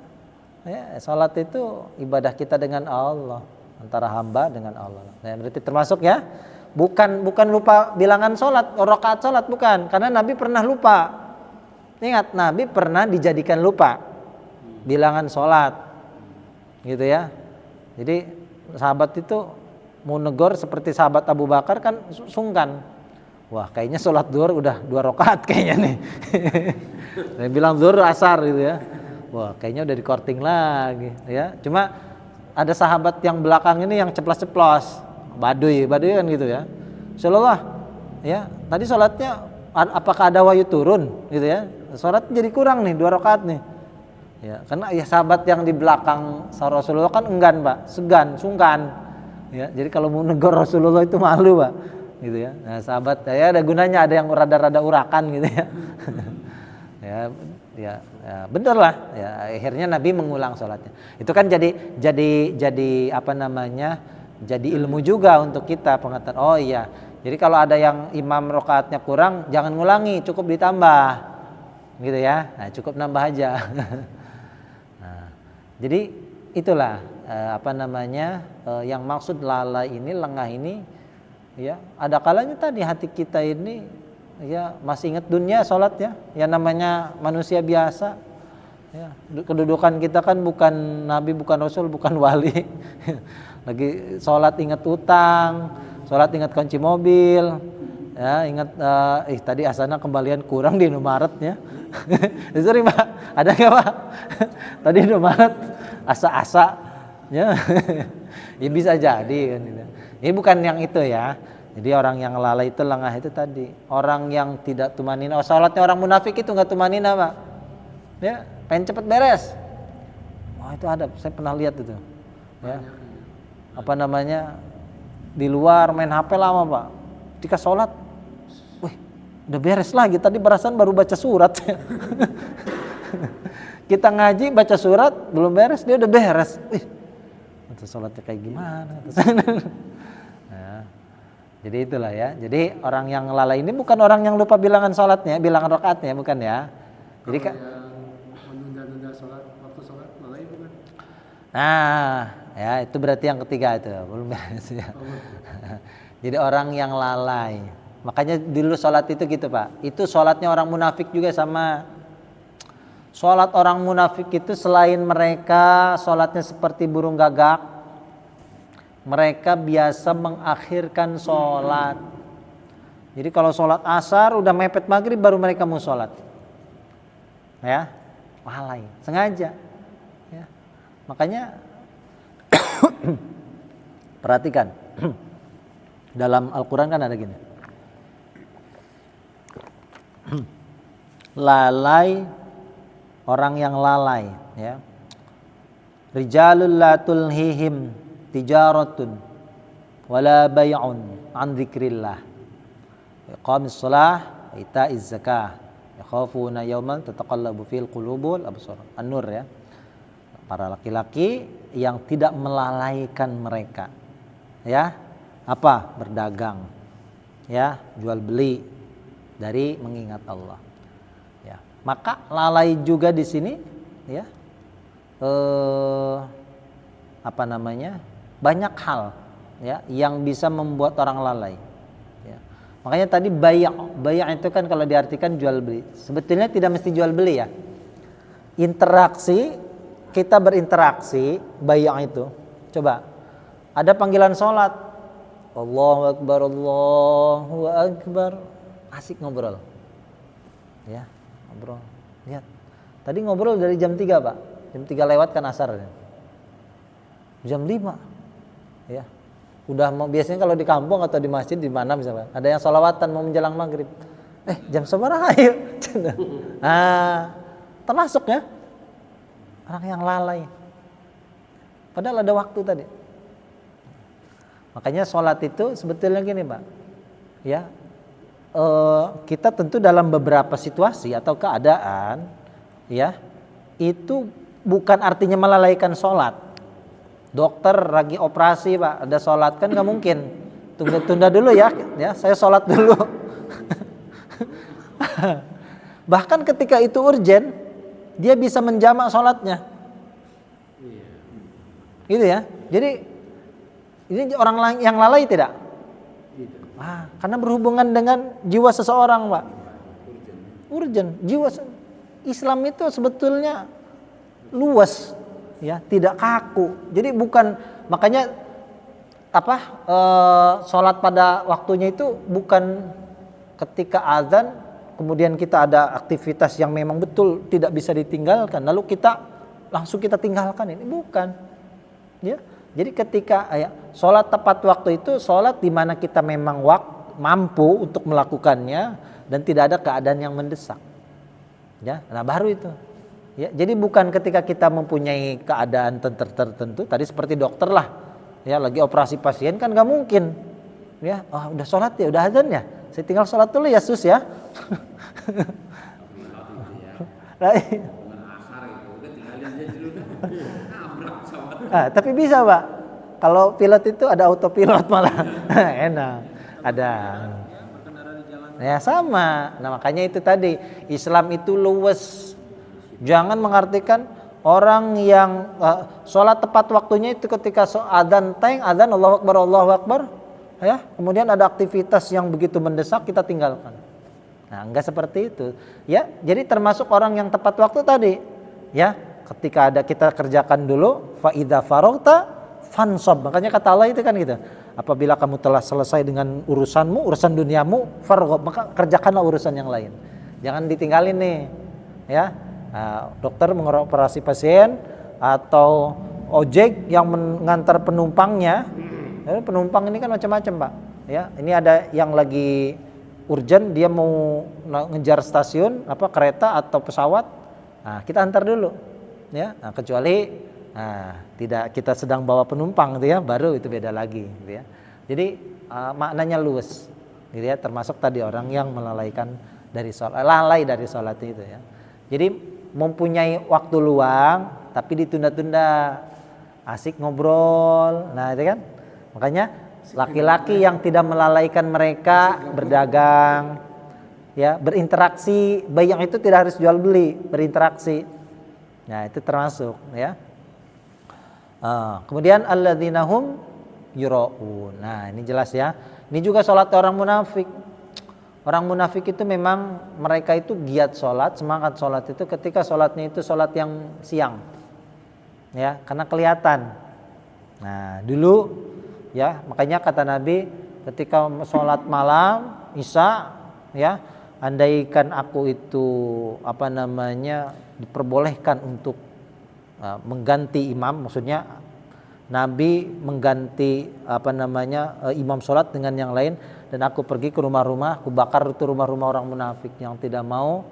Ya, sholat itu ibadah kita dengan Allah, antara hamba dengan Allah. Nah, berarti termasuk ya. Bukan lupa bilangan sholat, rakaat sholat, bukan. Karena Nabi pernah lupa. Ingat, Nabi pernah dijadikan lupa bilangan sholat, gitu ya. Jadi sahabat itu mau negor seperti sahabat Abu Bakar kan sungkan. Wah, kayaknya sholat zuhur udah 2 rakaat kayaknya nih. Dia bilang zuhur asar gitu ya. Wah, kayaknya udah di-korting lagi ya. Cuma ada sahabat yang belakang ini yang ceplos-ceplos. Baduy kan gitu ya. Rasulullah, ya, tadi sholatnya apakah ada wahyu turun gitu ya? Sholat jadi kurang nih 2 rakaat nih. Ya, karena ya sahabat yang di belakang Rasulullah kan enggan, Pak, segan, sungkan. Ya, jadi kalau mau negor Rasulullah itu malu, Pak. Gitu ya. Nah, sahabat ya ada gunanya, ada yang rada-rada urakan gitu ya. ya bener lah. Ya, akhirnya Nabi mengulang sholatnya. Itu kan jadi apa namanya? Jadi ilmu juga untuk kita pengetahuan. Oh iya, jadi kalau ada yang imam rakaatnya kurang, jangan ngulangi, cukup ditambah, gitu ya. Nah, cukup nambah aja. Nah, jadi itulah apa namanya yang maksud lalai ini, lengah ini, ya. Ada kalanya tadi hati kita ini, ya masih ingat dunia sholat ya, yang namanya manusia biasa. Ya, kedudukan kita kan bukan nabi, bukan rasul, bukan wali. Lagi sholat ingat utang, sholat ingat kunci mobil, ya ingat tadi asana kembalian kurang di Indomaret ya. Sorry Pak, ada nggak Pak? Tadi Indomaret asa-asa, ya. Ya bisa jadi kan. Ini bukan yang itu ya. Jadi orang yang lalai itu lengah itu tadi. Orang yang tidak tumanina, sholatnya orang munafik itu nggak tumanina Pak. Ya, pengen cepet beres. Wah itu ada, saya pernah lihat itu. Ya. Apa namanya, di luar main HP lama Pak, ketika sholat, wih udah beres lagi, tadi berasan baru baca surat. Kita ngaji baca surat belum beres, dia udah beres. Wih, itu sholatnya kayak gimana? Nah, jadi itulah ya, jadi orang yang lalai ini bukan orang yang lupa bilangan sholatnya, bilangan rakaatnya, bukan ya. Jadi kan menunda-nunda sholat, waktu sholat lalai bukan? Nah, ya itu berarti yang ketiga itu belum beres ya. Jadi orang yang lalai. Makanya dulu sholat itu gitu Pak. Itu sholatnya orang munafik juga sama. Sholat orang munafik itu selain mereka sholatnya seperti burung gagak, mereka biasa mengakhirkan sholat. Jadi kalau sholat asar udah mepet maghrib baru mereka mau sholat. Ya, lalai, sengaja. Ya. Makanya perhatikan dalam Al-Quran kan ada gini, lalai, orang yang lalai ya. Rijalul la tulhihim tijaratun wala bay'un an dzikrillah iqamis shalah wa ita'iz zakah yakhafuna yawman tataqallabu fil qulubul absar. An-Nur ya. Para laki-laki yang tidak melalaikan mereka, ya, apa? Berdagang, ya, jual beli dari mengingat Allah, ya. Maka lalai juga di sini, ya, apa namanya? Banyak hal, ya, yang bisa membuat orang lalai. Ya. Makanya tadi bayak itu kan kalau diartikan jual beli, sebetulnya tidak mesti jual beli ya. Interaksi. Kita berinteraksi, bayang itu. Coba, ada panggilan sholat, Allahu Akbar, Allahu Akbar, asik ngobrol. Ya, ngobrol. Lihat. Tadi ngobrol dari jam 3, Pak. Jam 3 lewat kan asar. Jam 5. Ya. Udah mau, biasanya kalau di kampung atau di masjid di mana misalnya, ada yang sholawatan mau menjelang maghrib. Jam seberapa ayo? Termasuk ya orang yang lalai. Padahal ada waktu tadi. Makanya sholat itu sebetulnya gini, Pak. Ya, kita tentu dalam beberapa situasi atau keadaan, ya, itu bukan artinya melalaikan sholat. Dokter lagi operasi, Pak, ada sholat kan nggak mungkin. Tunda dulu ya, saya sholat dulu. Bahkan ketika itu urgen, dia bisa menjamak sholatnya. Gitu ya. Jadi ini orang yang lalai tidak? Karena berhubungan dengan jiwa seseorang, Pak. Urgen. Jiwa Islam itu sebetulnya luas, ya, tidak kaku. Jadi bukan, makanya sholat pada waktunya itu bukan ketika azan kemudian kita ada aktivitas yang memang betul tidak bisa ditinggalkan lalu kita langsung tinggalkan, ini bukan. Ya, jadi ketika sholat tepat waktu itu sholat di mana kita memang mampu untuk melakukannya dan tidak ada keadaan yang mendesak. Ya, nah baru itu. Ya, jadi bukan ketika kita mempunyai keadaan tertentu, tadi seperti dokter lah, ya lagi operasi pasien kan nggak mungkin. Ya, udah sholat ya, udah azan ya, saya tinggal sholat dulu ya sus ya. Tapi bisa, Pak. Kalau pilot itu ada autopilot malah enak. Ada. Ya sama. Nah makanya itu tadi Islam itu luwes. Jangan mengartikan orang yang sholat tepat waktunya itu ketika adzan Allahu Akbar, ya. Kemudian ada aktivitas yang begitu mendesak kita tinggalkan. Nah enggak seperti itu. Ya, jadi termasuk orang yang tepat waktu tadi. Ya. Ketika ada kita kerjakan dulu, fa idza faragta fansab. Makanya kata Allah itu kan gitu. Apabila kamu telah selesai dengan urusanmu, urusan duniamu, farghab, maka kerjakanlah urusan yang lain. Jangan ditinggalin nih. Ya. Dokter mengoperasi pasien atau ojek yang mengantar penumpangnya. Penumpang ini kan macam-macam, Pak. Ya, ini ada yang lagi urgent, dia mau ngejar stasiun kereta atau pesawat. Nah, kita antar dulu. Ya, kecuali tidak kita sedang bawa penumpang gitu ya, baru itu beda lagi gitu ya. Jadi maknanya luas gitu ya, termasuk tadi orang yang melalaikan dari sholat, lalai dari sholat itu ya. Jadi mempunyai waktu luang tapi ditunda-tunda, asik ngobrol. Nah, itu kan. Makanya laki-laki yang tidak melalaikan mereka berdagang, ya, berinteraksi, baik yang itu tidak harus jual beli, berinteraksi. Nah, itu termasuk ya. Kemudian alladzina hum yura'un. Nah, ini jelas ya. Ini juga sholat orang munafik. Orang munafik itu memang mereka itu giat sholat, semangat sholat itu ketika sholatnya itu sholat yang siang. Ya, karena kelihatan. Nah, dulu ya, makanya kata Nabi ketika sholat malam Isya, ya, andaikan aku itu diperbolehkan untuk mengganti imam, maksudnya Nabi mengganti imam sholat dengan yang lain, dan aku pergi ke rumah-rumah, aku bakar itu rumah-rumah orang munafik yang tidak mau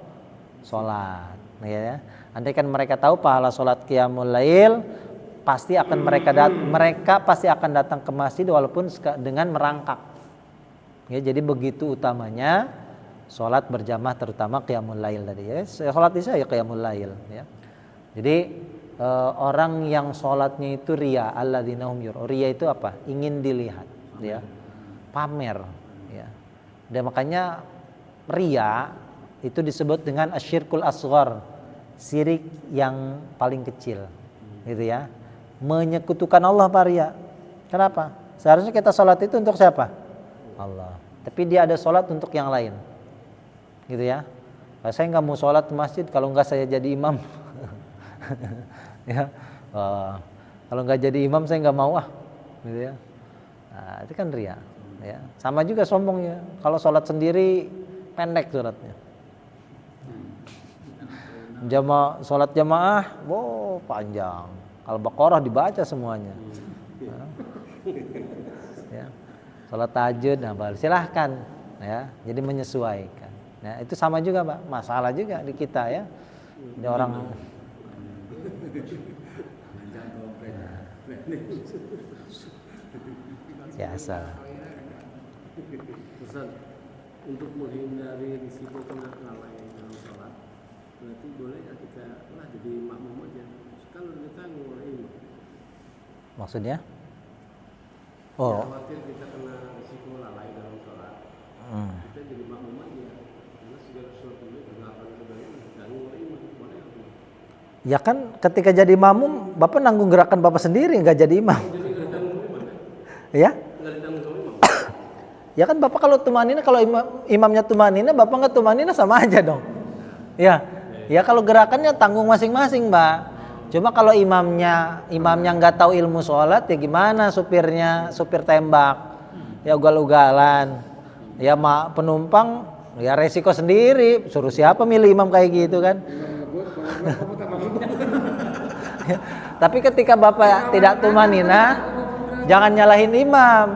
sholat. Ya. Andaikan mereka tahu pahala sholat qiyamul lail, pasti akan mereka pasti akan datang ke masjid walaupun dengan merangkak. Ya, jadi begitu utamanya sholat berjamaah, terutama qiyamul lail tadi ya. Sholat isya ya qiyamul lail ya. Jadi orang yang sholatnya itu riya, alladzina hum yura'un. Riya itu apa? Ingin dilihat, ya. Pamer, ya. Dan makanya riya itu disebut dengan asyirkul asghar, syirik yang paling kecil, gitu ya. Menyekutukan Allah par riya. Kenapa? Seharusnya kita sholat itu untuk siapa? Allah. Tapi dia ada sholat untuk yang lain, gitu ya. Saya nggak mau sholat di masjid kalau nggak saya jadi imam. Ya, kalau nggak jadi imam saya nggak mau gitu ya. Nah, itu kan riya, ya. Sama juga sombong ya. Kalau sholat sendiri pendek suratnya. Sholat jamaah, wow panjang. Al-Baqarah dibaca semuanya. Ya. Sholat tahajud, silahkan ya. Jadi menyesuaikan. Ya, itu sama juga Pak, masalah juga di kita ya. Di orang biasa. Ustaz, untuk menghindari risiko kena lalai dalam sholat, berarti boleh ya kita jadi makmum aja. Kalau kita mulai imam, Maksudnya? khawatir kita kena risiko lalai dalam sholat, kita jadi makmum aja. Karena segala sesuatu itu gerakan sebagainya dan mulai imam boleh apa? Ya kan ketika jadi makmum, Bapak nanggung gerakan Bapak sendiri, nggak jadi imam. Jadi nggak ditanggung imam ya? Ya? Nggak ditanggung sama imam. Ya kan Bapak kalau tumanina, kalau imamnya tumanina, Bapak nggak tumanina sama aja dong. Ya, ya kalau gerakannya tanggung masing-masing, Mbak. Cuma kalau imamnya nggak tahu ilmu sholat, ya gimana supir tembak, ya ugal-ugalan, ya penumpang, ya resiko sendiri. Suruh siapa milih imam kayak gitu kan? Tapi ketika Bapak tidak tumanina, jangan nyalahin imam.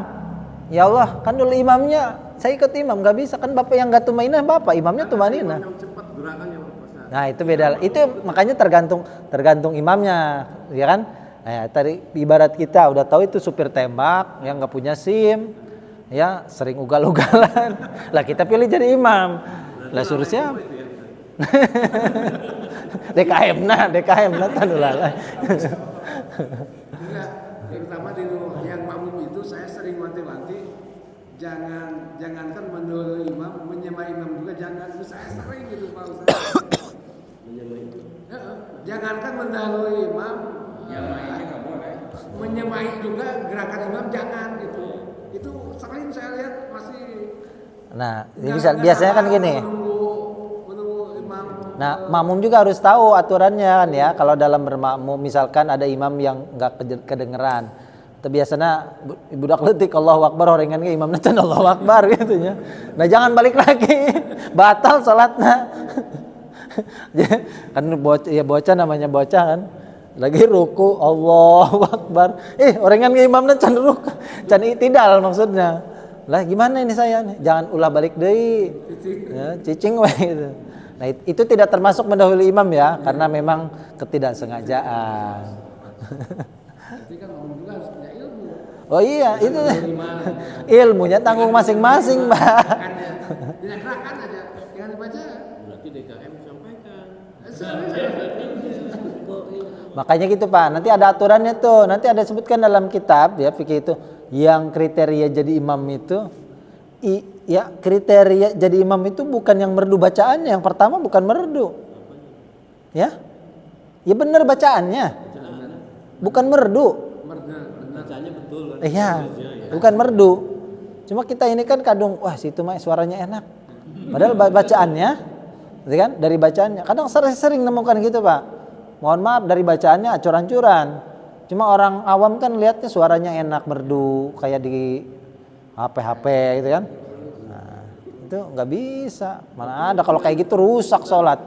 Ya Allah, kan dulu imamnya, saya ikut imam, nggak bisa kan Bapak yang nggak tumanina, Bapak imamnya tumanina. Yang cepat gerakannya Pak Ustaz. Nah itu beda, itu makanya tergantung imamnya, ya kan? Nah, tadi ibarat kita udah tahu itu supir tembak yang nggak punya SIM, ya sering ugal-ugalan. Lah kita pilih jadi imam, lah suruh siapa? DKM tanulala. Terutama di yang makmum itu saya sering wanti-wanti jangankan mendahului imam, menyembah imam juga jangan. Itu saya sering gitu Pak Ustaz. Jangankan mendahului imam, menyembah juga gerakan imam jangan gitu. Itu sering saya lihat masih. Nah, biasanya kan gini. Menunggu imam. Nah, makmum juga harus tahu aturannya kan ya. Kalau dalam bermakmum, misalkan ada imam yang nggak kedengeran, itu biasanya budak letik Allahu Akbar, orengan ke imamnya can Allahu Akbar gitu ya. Nah, jangan balik lagi, batal sholatnya. Kan bocah namanya bocah kan. Lagi ruku Allahu Akbar. Orengan ke imamnya can itidal maksudnya. Lah gimana ini saya nih? Jangan ulah balik deui. Ya, cicing we gitu. Nah, itu tidak termasuk mendahului imam ya, karena memang ketidaksengajaan. Tapi kan ngomong juga harus punya ilmu. Oh iya, itu ilmunya tanggung masing-masing, Mbak. Tidak gerakan aja, jangan dibaca. Berarti DKM sampaikan. Makanya gitu Pak, nanti ada aturannya tuh, nanti ada sebutkan dalam kitab ya fikih itu, yang kriteria jadi imam itu kriteria jadi imam itu bukan yang merdu bacaannya, yang pertama bukan merdu. Ya? Ya benar bacaannya. Bukan merdu. Bacanya betul kan? Iya, bukan merdu. Cuma kita ini kan kadung, wah situ mah suaranya enak. Padahal bacaannya, gitu kan? Dari bacaannya. Kadang sering nemukan gitu Pak. Mohon maaf dari bacaannya acur-ancuran. Cuma orang awam kan lihatnya suaranya enak, merdu, kayak di HP gitu kan. Nah, itu nggak bisa. Mana ada kalau kayak gitu rusak sholat.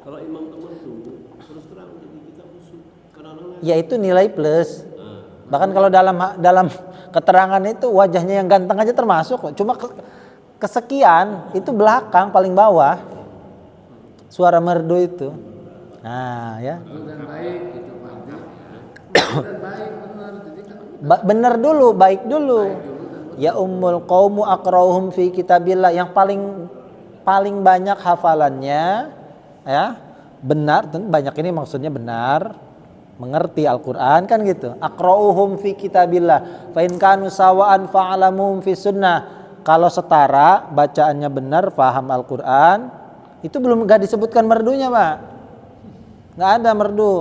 Kalau imam teman tuh terus terang jadi kita khusyuk. Kadang-kadang Ya itu nilai plus. Bahkan kalau dalam keterangan itu wajahnya yang ganteng aja termasuk. Cuma kesekian itu belakang paling bawah. Suara merdu itu. Nah, ya. Dan baik gitu Pak. Dan baik benar. Jadi kan Bener dulu, baik dulu. Ya ummul qaumu aqrauhum fi kitabillah, yang paling banyak hafalannya ya. Benar, banyak ini maksudnya benar, mengerti Al-Qur'an kan gitu. Aqrauhum fi kitabillah fa in kanu sawaan fa'alamuhum fi sunnah. Kalau setara bacaannya benar, paham Al-Qur'an, itu belum enggak disebutkan merdunya, Pak. Enggak ada merdu.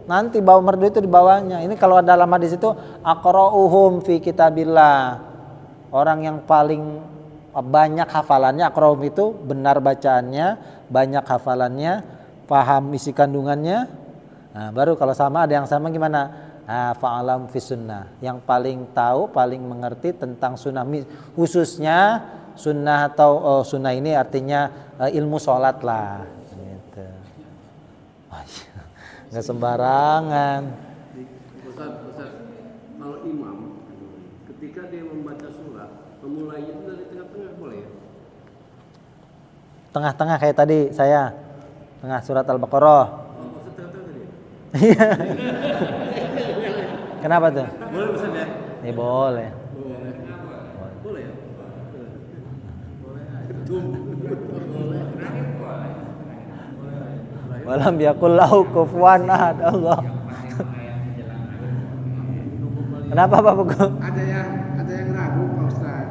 Nanti bawa merdu itu di bawahnya. Ini kalau dalam hadis itu aqrauhum fi kitabillah. Orang yang paling banyak hafalannya, aqrauhum itu benar bacaannya, banyak hafalannya, paham isi kandungannya. Nah, baru kalau sama ada yang sama gimana? Fa'alam fi sunnah. Yang paling tahu, paling mengerti tentang sunnah, khususnya sunnah atau sunnah ini artinya ilmu sholat lah. Gitu. Nggak sembarangan. Ustaz, kalau imam ketika dia membaca surat, memulainya itu dari tengah-tengah boleh ya? Tengah-tengah kayak tadi saya. Tengah surat Al-Baqarah. Oh, maksud tengah-tengah tadi? Iya. Kenapa tuh? Boleh Ustaz ya? Ya boleh. Boleh ya? Walam yakul lahu kufuwan ahad. Allah. Kenapa Pak Buku? Ada yang ragu Pak Ustaz.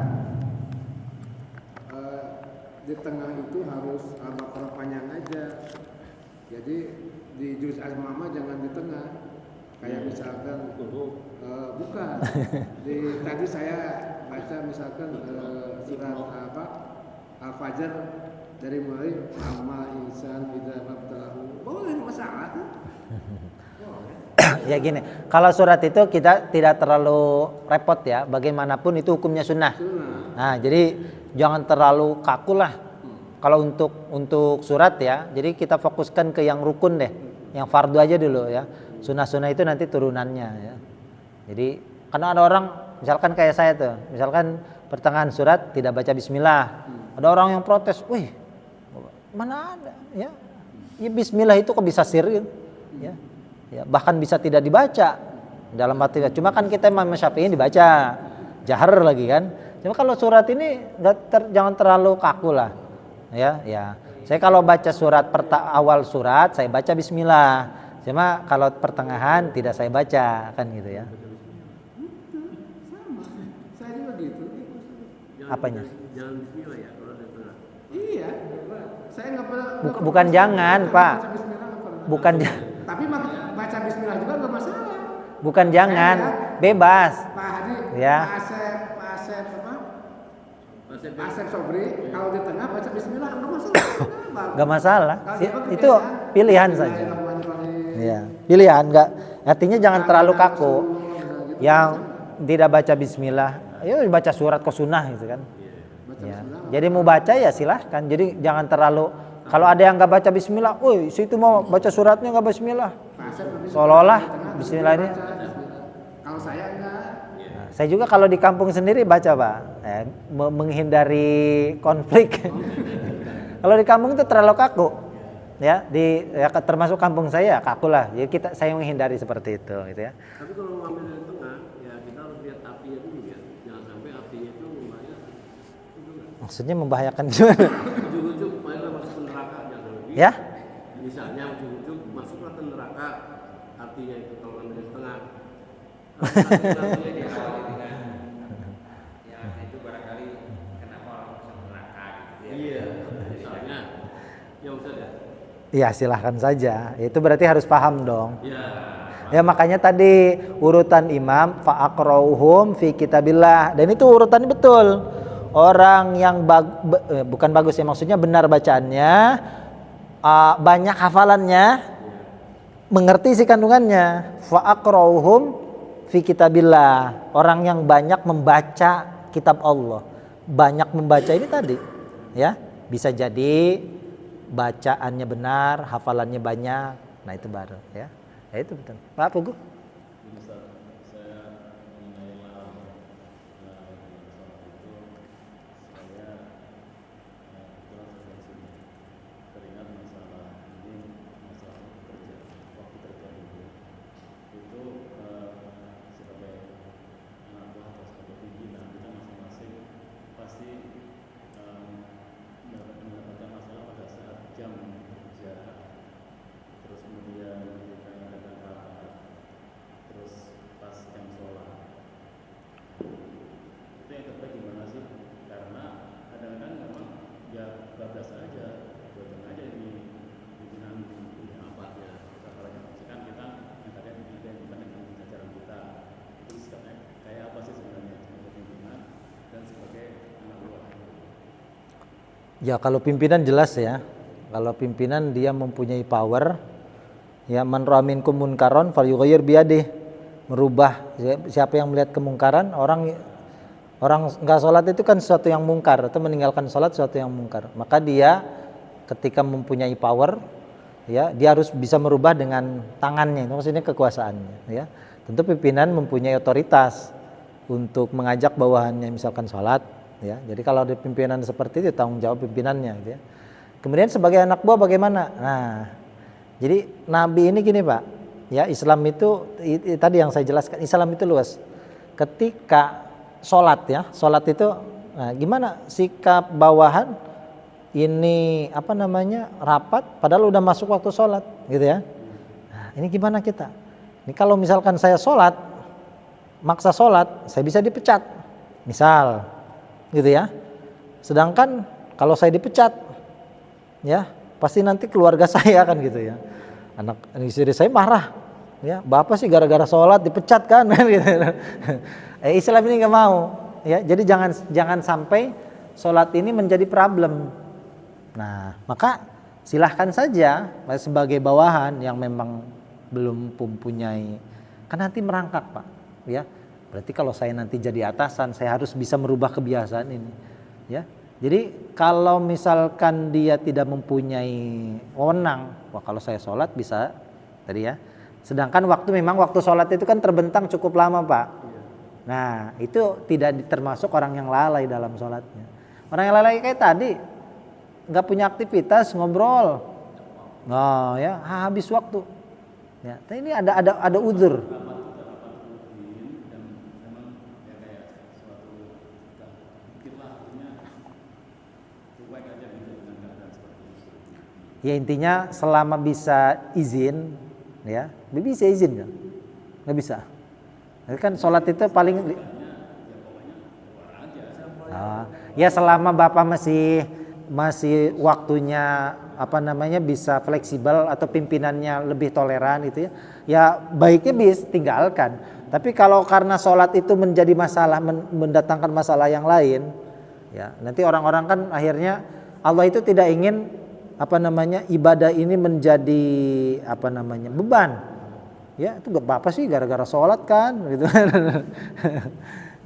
Di tengah itu harus Al-Baqarah panjang aja. Jadi di juz al-mama jangan di tengah. Kayak misalkan bukan. Tadi saya baca misalkan surat apa? Al-Fajr dari mulai amal insan idza mabtalahu. Boleh masalah tuh. Ya gini, kalau surat itu kita tidak terlalu repot ya. Bagaimanapun itu hukumnya sunnah. Nah, jadi jangan terlalu kaku lah. Kalau untuk surat ya, jadi kita fokuskan ke yang rukun deh, yang fardu aja dulu ya. Sunnah-sunnah itu nanti turunannya ya. Jadi karena ada orang, misalkan kayak saya tuh, misalkan pertengahan surat tidak baca Bismillah, ada orang yang protes, wih, mana ada ya? Ya Bismillah itu kok bisa sirri ya? Ya, bahkan bisa tidak dibaca dalam arti, cuma kan kita Imam Syafi'i dibaca jahar lagi kan. Cuma kalau surat ini jangan terlalu kaku lah ya. Saya kalau baca surat awal surat saya baca Bismillah, cuma kalau pertengahan tidak saya baca kan gitu ya. Sama. Saya juga gitu. Apanya? Jangan Bismillah ya kalau ada tengah. Iya. Saya nggak pernah. Bukan jangan Pak. Baca Bismillah nggak pernah. Bukan Tapi baca Bismillah juga nggak masalah. bukan jangan, bebas Pak Hadi, ya. Pak Asep Sobri, kalau di tengah baca Bismillah nggak masalah. Nggak masalah. Kalau dia pakai Itu pilihan saja. Bismillahirrahmanirrahim. Ya, pilihan nggak. Artinya jangan terlalu kaku. Yang tidak baca Bismillah, ya baca surat kok sunnah gitu kan. Ya. Jadi mau baca ya silahkan. Jadi jangan terlalu. Kalau ada yang nggak baca Bismillah, woi situ mau baca suratnya nggak Bismillah. Seolah-olah Bismillah ini. Kalau saya enggak. Nah, saya juga kalau di kampung sendiri baca Pak, menghindari konflik. Kalau di kampung itu terlalu kaku, ya termasuk kampung saya kaku lah. Jadi saya menghindari seperti itu, gitu ya. Tapi kalau ngambil dari tengah, ya kita harus lihat apinya dulu ya. Jangan sampai apinya itu membahayakan. Maksudnya membahayakan gimana? Ujung-ujung malah masuk ke neraka jangan lebih. Ya? Misalnya ujung-ujung masuklah ke neraka, artinya itu kalau ngambil dari tengah. Artinya di awal itu kan. Ya itu barangkali kenapa orang bisa neraka gitu ya. Iya. Misalnya, ya Ustaz ya. Iya silahkan saja. Itu berarti harus paham dong. Ya. Ya makanya tadi urutan imam fa'aqrauhum fi kitabillah, dan itu urutannya betul. Orang yang bukan bagus ya, maksudnya benar bacaannya, banyak hafalannya, mengerti isi kandungannya. Fa'aqrauhum fi kitabillah, orang yang banyak membaca kitab Allah. Banyak membaca ini tadi ya, bisa jadi bacaannya benar, hafalannya banyak. Nah itu baru ya. Ya itu betul. Pak Pugu. Ya kalau pimpinan jelas ya. Kalau pimpinan dia mempunyai power, ya man ra'a minkum munkaron falyughayyir biyadihi, merubah. Siapa yang melihat kemungkaran, orang enggak sholat itu kan sesuatu yang mungkar, atau meninggalkan sholat sesuatu yang mungkar. Maka dia ketika mempunyai power, ya dia harus bisa merubah dengan tangannya, itu maksudnya kekuasaannya, ya. Tentu pimpinan mempunyai otoritas untuk mengajak bawahannya misalkan sholat, ya. Jadi kalau ada pimpinan seperti itu tanggung jawab pimpinannya, gitu ya. Kemudian sebagai anak buah bagaimana? Nah, jadi Nabi ini gini Pak, ya Islam itu tadi yang saya jelaskan, Islam itu luas. Ketika sholat ya, sholat itu, nah, gimana sikap bawahan ini rapat, padahal udah masuk waktu sholat, gitu ya. Nah, ini gimana kita? Ini kalau misalkan saya sholat, maksa sholat, saya bisa dipecat, misal, gitu ya. Sedangkan kalau saya dipecat, ya pasti nanti keluarga saya kan gitu ya. Anak istri saya marah, ya bapak sih gara-gara sholat dipecat kan, gitu. Islam ini nggak mau, ya. Jadi jangan sampai sholat ini menjadi problem. Nah, maka silahkan saja sebagai bawahan yang memang belum mempunyai, kan nanti merangkak Pak, ya. Berarti kalau saya nanti jadi atasan, saya harus bisa merubah kebiasaan ini, ya. Jadi kalau misalkan dia tidak mempunyai wewenang, wah kalau saya sholat bisa tadi ya. Sedangkan memang waktu sholat itu kan terbentang cukup lama Pak. Nah itu tidak termasuk orang yang lalai dalam sholatnya. Orang yang lalai kayak tadi, nggak punya aktivitas, ngobrol, oh ya habis waktu. Ya, ini ada uzur. Ya intinya selama bisa izin, ya, bisa izin nggak? Nggak bisa. Jadi kan sholat itu paling, ya selama bapak masih waktunya bisa fleksibel atau pimpinannya lebih toleran gitu ya, ya baiknya bisa tinggalkan. Tapi kalau karena sholat itu menjadi masalah, mendatangkan masalah yang lain, ya nanti orang-orang kan akhirnya Allah itu tidak ingin ibadah ini menjadi beban. Ya itu gak apa-apa sih gara-gara sholat kan gitu.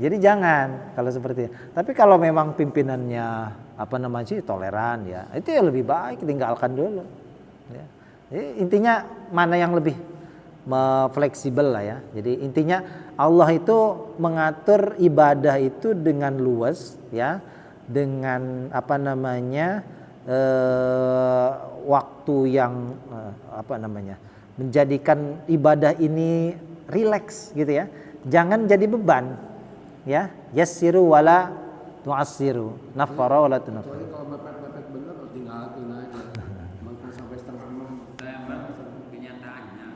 Jadi jangan kalau seperti itu. Tapi kalau memang pimpinannya toleran ya, itu ya lebih baik tinggalkan dulu. Ya. Jadi intinya mana yang lebih fleksibel lah ya. Jadi intinya Allah itu mengatur ibadah itu dengan luas ya, dengan waktu yang menjadikan ibadah ini rileks gitu ya. Jangan jadi beban. Ya, yassiru wala tu'assiru, nafara wala tunaffir. Kalau mepet-mepet bener tinggalin aja. Makan sampai setengah 6. Kenyataannya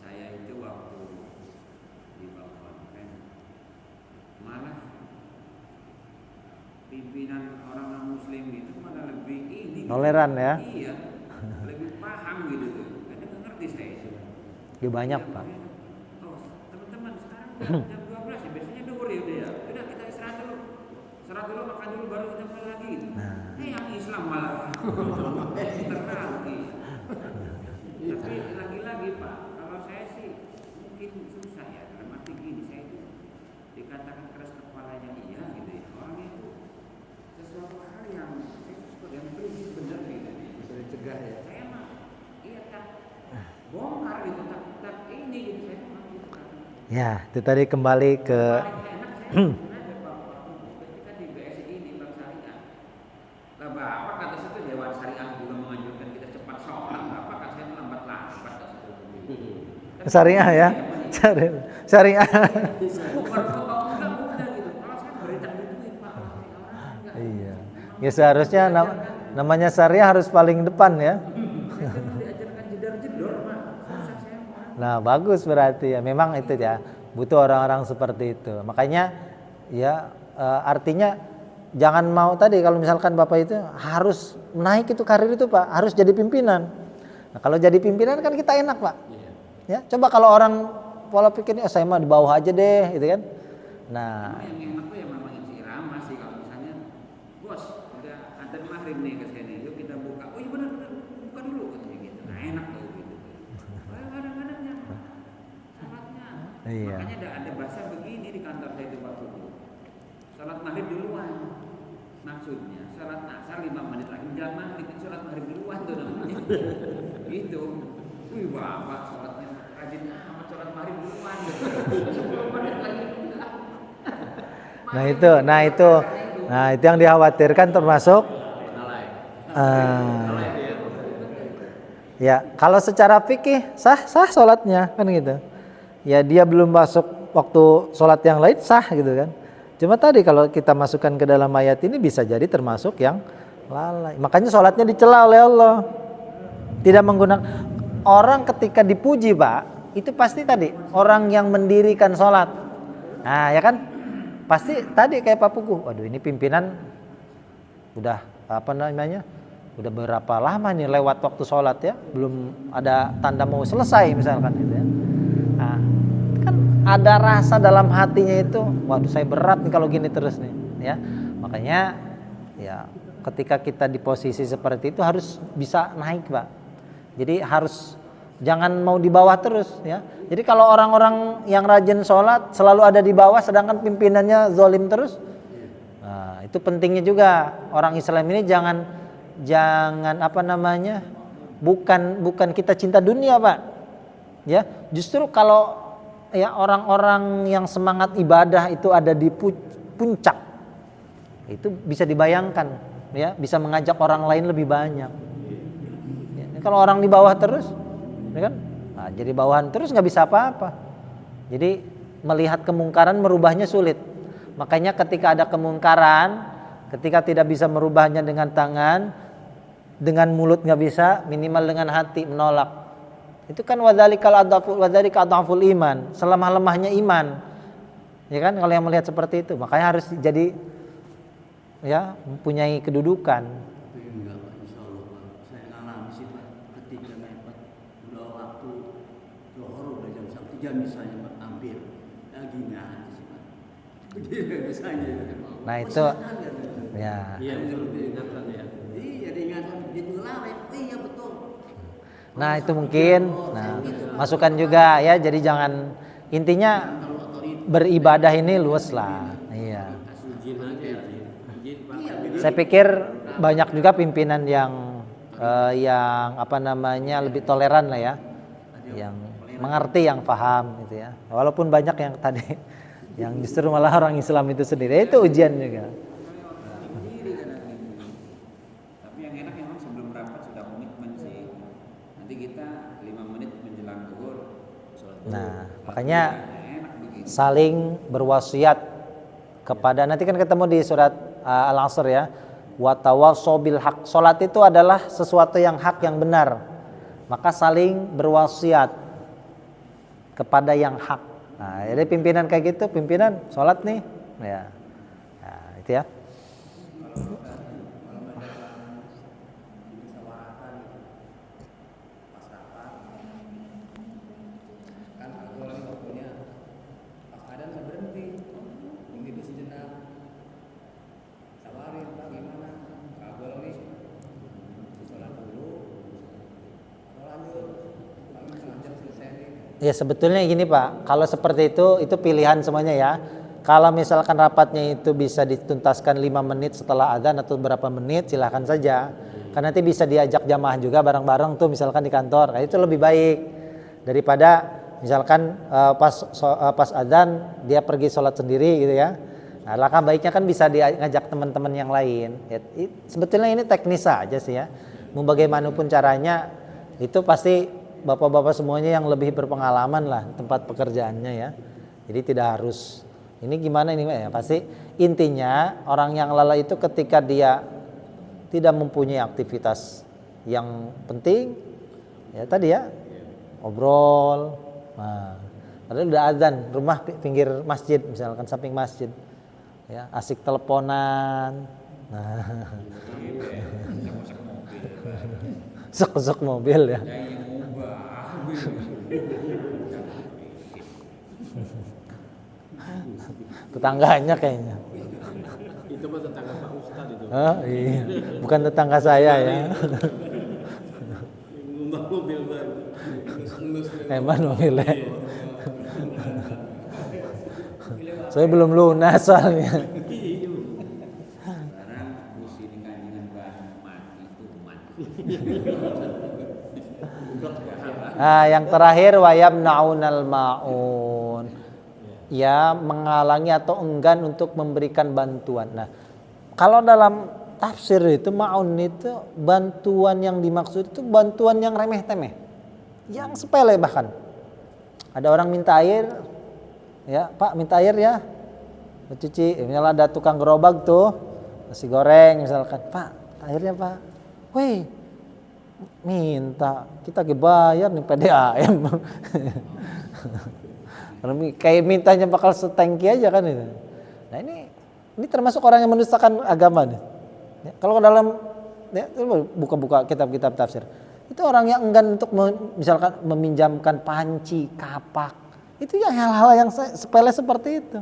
saya itu waktu di bawah malah pimpinan orang muslim itu malah lebih toleran ya. Iya, lebih paham gitu. Karena nggak ngerti saya. Ya banyak Pak. Teman-teman sekarang jam 12 ya, biasanya duhur ya udah ya. Udah kita istirahat dulu. Istirahat dulu, makan dulu baru kita mulai lagi. Yang Islam malah terlalu. Tapi lagi-lagi Pak, kalau saya sih mungkin susah ya. Dalam arti gini, saya itu dikatakan keras kepalanya iya gitu ya. Orangnya itu sesuatu hal yang prinsip benar gitu. Bisa dicegah ya. Saya mah iya tak bongkar gitu, tak ini gitu saya mah gitu. Ya, itu tadi kembali ke ketika di BSI di Bank Syariah, lah Bapak kata situ Dewan Syariah juga menganjurkan kita cepat sholat, Bapak kan saya lambat-lambat syariah ya, syariah. Bukan enggak udah gitu. Kalau saya berita gitu Pak. Iya. Ya seharusnya namanya syariah harus paling depan ya. Diajarkan jedar-jedor Pak. Susah saya mau. Nah bagus berarti ya, memang itu ya butuh orang-orang seperti itu. Makanya ya artinya jangan mau tadi kalau misalkan Bapak itu harus naik itu karir itu Pak, harus jadi pimpinan. Nah kalau jadi pimpinan kan kita enak Pak. Ya coba kalau orang pola pikirnya saya mah di bawah aja deh gitu kan. Nah Yang enak tuh ya memang yang irama sih, kalau misalnya bos udah adzan maghrib nih ke sini, yuk kita buka. Oh iya benar buka dulu katanya gitu. Nah enak tuh gitu. Kadang-kadang ya salatnya. Iya. Makanya ada bahasa begini di kantor saya itu waktu itu. Salat maghrib duluan. maksudnya sholat asar 5 menit lagi menjelang maghrib, sholat maghrib duluan tuh namanya. Gitu. Wih bapak sholatnya rajin amat, sholat maghrib duluan. 10 menit lagi. Nah itu yang dikhawatirkan termasuk ya kalau secara fikih sah sholatnya kan gitu. Ya dia belum masuk waktu sholat yang lain sah gitu kan. Cuma tadi kalau kita masukkan ke dalam ayat ini bisa jadi termasuk yang lalai. Makanya sholatnya dicela oleh Allah. Tidak menggunakan orang ketika dipuji Pak, itu pasti tadi orang yang mendirikan sholat. Nah ya kan, pasti tadi kayak Pak Pugu. Waduh ini pimpinan udah udah berapa lama nih lewat waktu sholat ya, belum ada tanda mau selesai misalkan gitu ya. Nah, kan ada rasa dalam hatinya itu, waduh saya berat nih kalau gini terus nih ya. Makanya ya ketika kita di posisi seperti itu harus bisa naik Pak. Jadi harus jangan mau di bawah terus ya. Jadi kalau orang-orang yang rajin sholat selalu ada di bawah sedangkan pimpinannya zalim terus, nah itu pentingnya juga orang Islam ini jangan bukan kita cinta dunia Pak ya, justru kalau ya orang-orang yang semangat ibadah itu ada di puncak itu bisa dibayangkan ya, bisa mengajak orang lain lebih banyak ya, kalau orang di bawah terus ya kan, nah, jadi bawahan terus nggak bisa apa-apa. Jadi melihat kemungkaran merubahnya sulit, makanya ketika ada kemungkaran, ketika tidak bisa merubahnya dengan tangan, dengan mulut nggak bisa, minimal dengan hati menolak. Itu kan wadzalika adhaful iman, selemah-lemahnya iman. Ya kan kalau yang melihat seperti itu, makanya harus jadi ya mempunyai kedudukan. Tapi enggak Pak, insya Allah Pak. Saya ngalami sih Pak, ketika mepet udah waktu zuhur udah jam 1 jam misalnya Pak, hampir lagi nggak aja sih Pak. Begini misalnya. Nah itu ya. Iya, itu diingatkan ya. Iya diingatkan, itu lalai. Iya betul. Nah itu mungkin, nah masukan juga ya. Jadi jangan, intinya beribadah ini luas lah. Iya. Izin aja ya. Izin Pak. Saya pikir banyak juga pimpinan yang lebih toleran lah ya, yang mengerti, yang paham gitu ya. Walaupun banyak yang tadi yang justru malah orang Islam itu sendiri, itu ujian juga. Tapi yang enak memang sebelum rapat sudah komitmen sih. Nanti kita 5 menit menjelang zuhur sholat zuhur. Nah, makanya Enak begitu. saling berwasiat kepada, nanti kan ketemu di surat Al-Asr ya. Wa tawassaw bil haq. Salat itu adalah sesuatu yang hak, yang benar. Maka saling berwasiat kepada yang hak. Nah, jadi pimpinan kayak gitu, pimpinan sholat nih, ya, nah, itu ya. Kan aku lagi waktunya pas adan saya berhenti sejenak, sabarin Pak gimana, kabel nih sholat dulu atau lanjut paling setengah jam selesai nih. Ya sebetulnya gini Pak, kalau seperti itu pilihan semuanya ya. Kalau misalkan rapatnya itu bisa dituntaskan 5 menit setelah adzan atau berapa menit, silahkan saja. Karena nanti bisa diajak jamaah juga bareng-bareng tuh misalkan di kantor. Nah, itu lebih baik daripada misalkan pas adzan dia pergi sholat sendiri gitu ya. Nah, langkah baiknya kan bisa diajak teman-teman yang lain. Ya, sebetulnya ini teknis saja sih ya. Mau bagaimanapun caranya itu pasti bapak-bapak semuanya yang lebih berpengalaman lah tempat pekerjaannya ya. Jadi tidak harus ini gimana ini ya, pasti intinya orang yang lalai itu ketika dia tidak mempunyai aktivitas yang penting ya tadi ya, ngobrol. Nah, padahal udah azan, rumah pinggir masjid misalkan, samping masjid. Ya, asik teleponan. Nah. Sok-sok mobil ya. Tetangganya kayaknya. Itu mah tetangga Pak Ustadz itu. Oh, iya. Bukan tetangga saya ya. Ngubah mobil baru. Emang mobilnya. Saya belum lunas soalnya. Nah, yang terakhir wayam naunal maun. Ya, menghalangi atau enggan untuk memberikan bantuan. Nah, kalau dalam tafsir itu maun itu bantuan yang dimaksud itu bantuan yang remeh-temeh. Yang sepele bahkan. Ada orang minta air, ya, Pak minta air ya. Mencuci, misalnya ada tukang gerobak tuh, nasi goreng misalkan, Pak airnya Pak. Wih, minta, kita bayar nih PDAM. Kayak mintanya bakal setengki aja kan itu. Nah ini termasuk orang yang mendustakan agama nih. Ya, kalau dalam ya, buka-buka kitab-kitab tafsir, itu orang yang enggan untuk misalkan meminjamkan panci, kapak, itu ya hal-hal yang sepele seperti itu.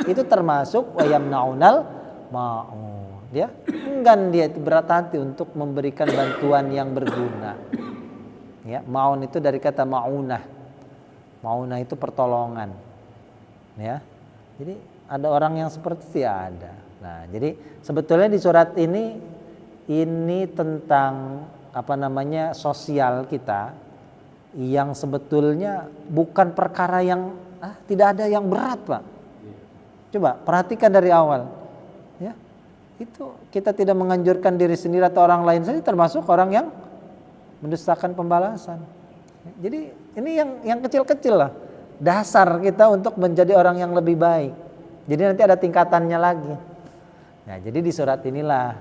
Itu termasuk wayam naunal mau. Dia enggan, dia berat hati untuk memberikan bantuan yang berguna. Ya, maun itu dari kata maunah. Maunah itu pertolongan, ya. Jadi ada orang yang seperti itu ya ada. Nah, jadi sebetulnya di surat ini tentang sosial kita yang sebetulnya bukan perkara yang tidak ada yang berat, Pak. Coba perhatikan dari awal, ya. Itu kita tidak menganjurkan diri sendiri atau orang lain saja, termasuk orang yang mendustakan pembalasan. Jadi ini yang kecil-kecil lah, dasar kita untuk menjadi orang yang lebih baik. Jadi nanti ada tingkatannya lagi. Nah, jadi di surat inilah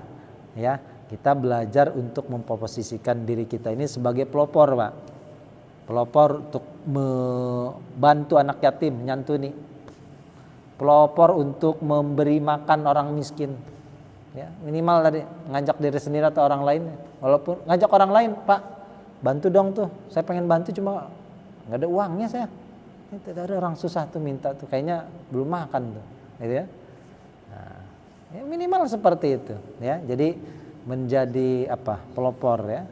ya kita belajar untuk memposisikan diri kita ini sebagai pelopor, Pak. Pelopor untuk membantu anak yatim, nyantuni. Pelopor untuk memberi makan orang miskin. Ya, minimal tadi ngajak diri sendiri atau orang lain. Walaupun ngajak orang lain, Pak, bantu dong tuh, saya pengen bantu cuma nggak ada uangnya saya. Itu ada orang susah tuh minta tuh, kayaknya belum makan tuh, gitu ya. Nah, ya minimal seperti itu, ya. Jadi menjadi pelopor ya.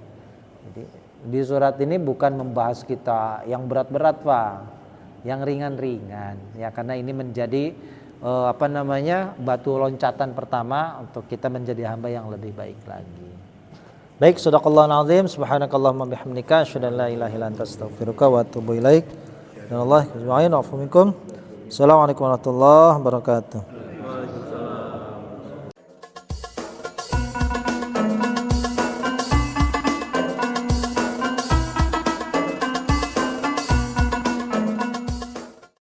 Jadi di surat ini bukan membahas kita yang berat-berat, Pak, yang ringan-ringan, ya, karena ini menjadi batu loncatan pertama untuk kita menjadi hamba yang lebih baik lagi. Baik, sadaqallahul azim, subhanakallahumma bihamdika asyhadu an la ilaha illa anta astaghfiruka wa atubu ilaik. Assalamualaikum warahmatullahi wabarakatuh.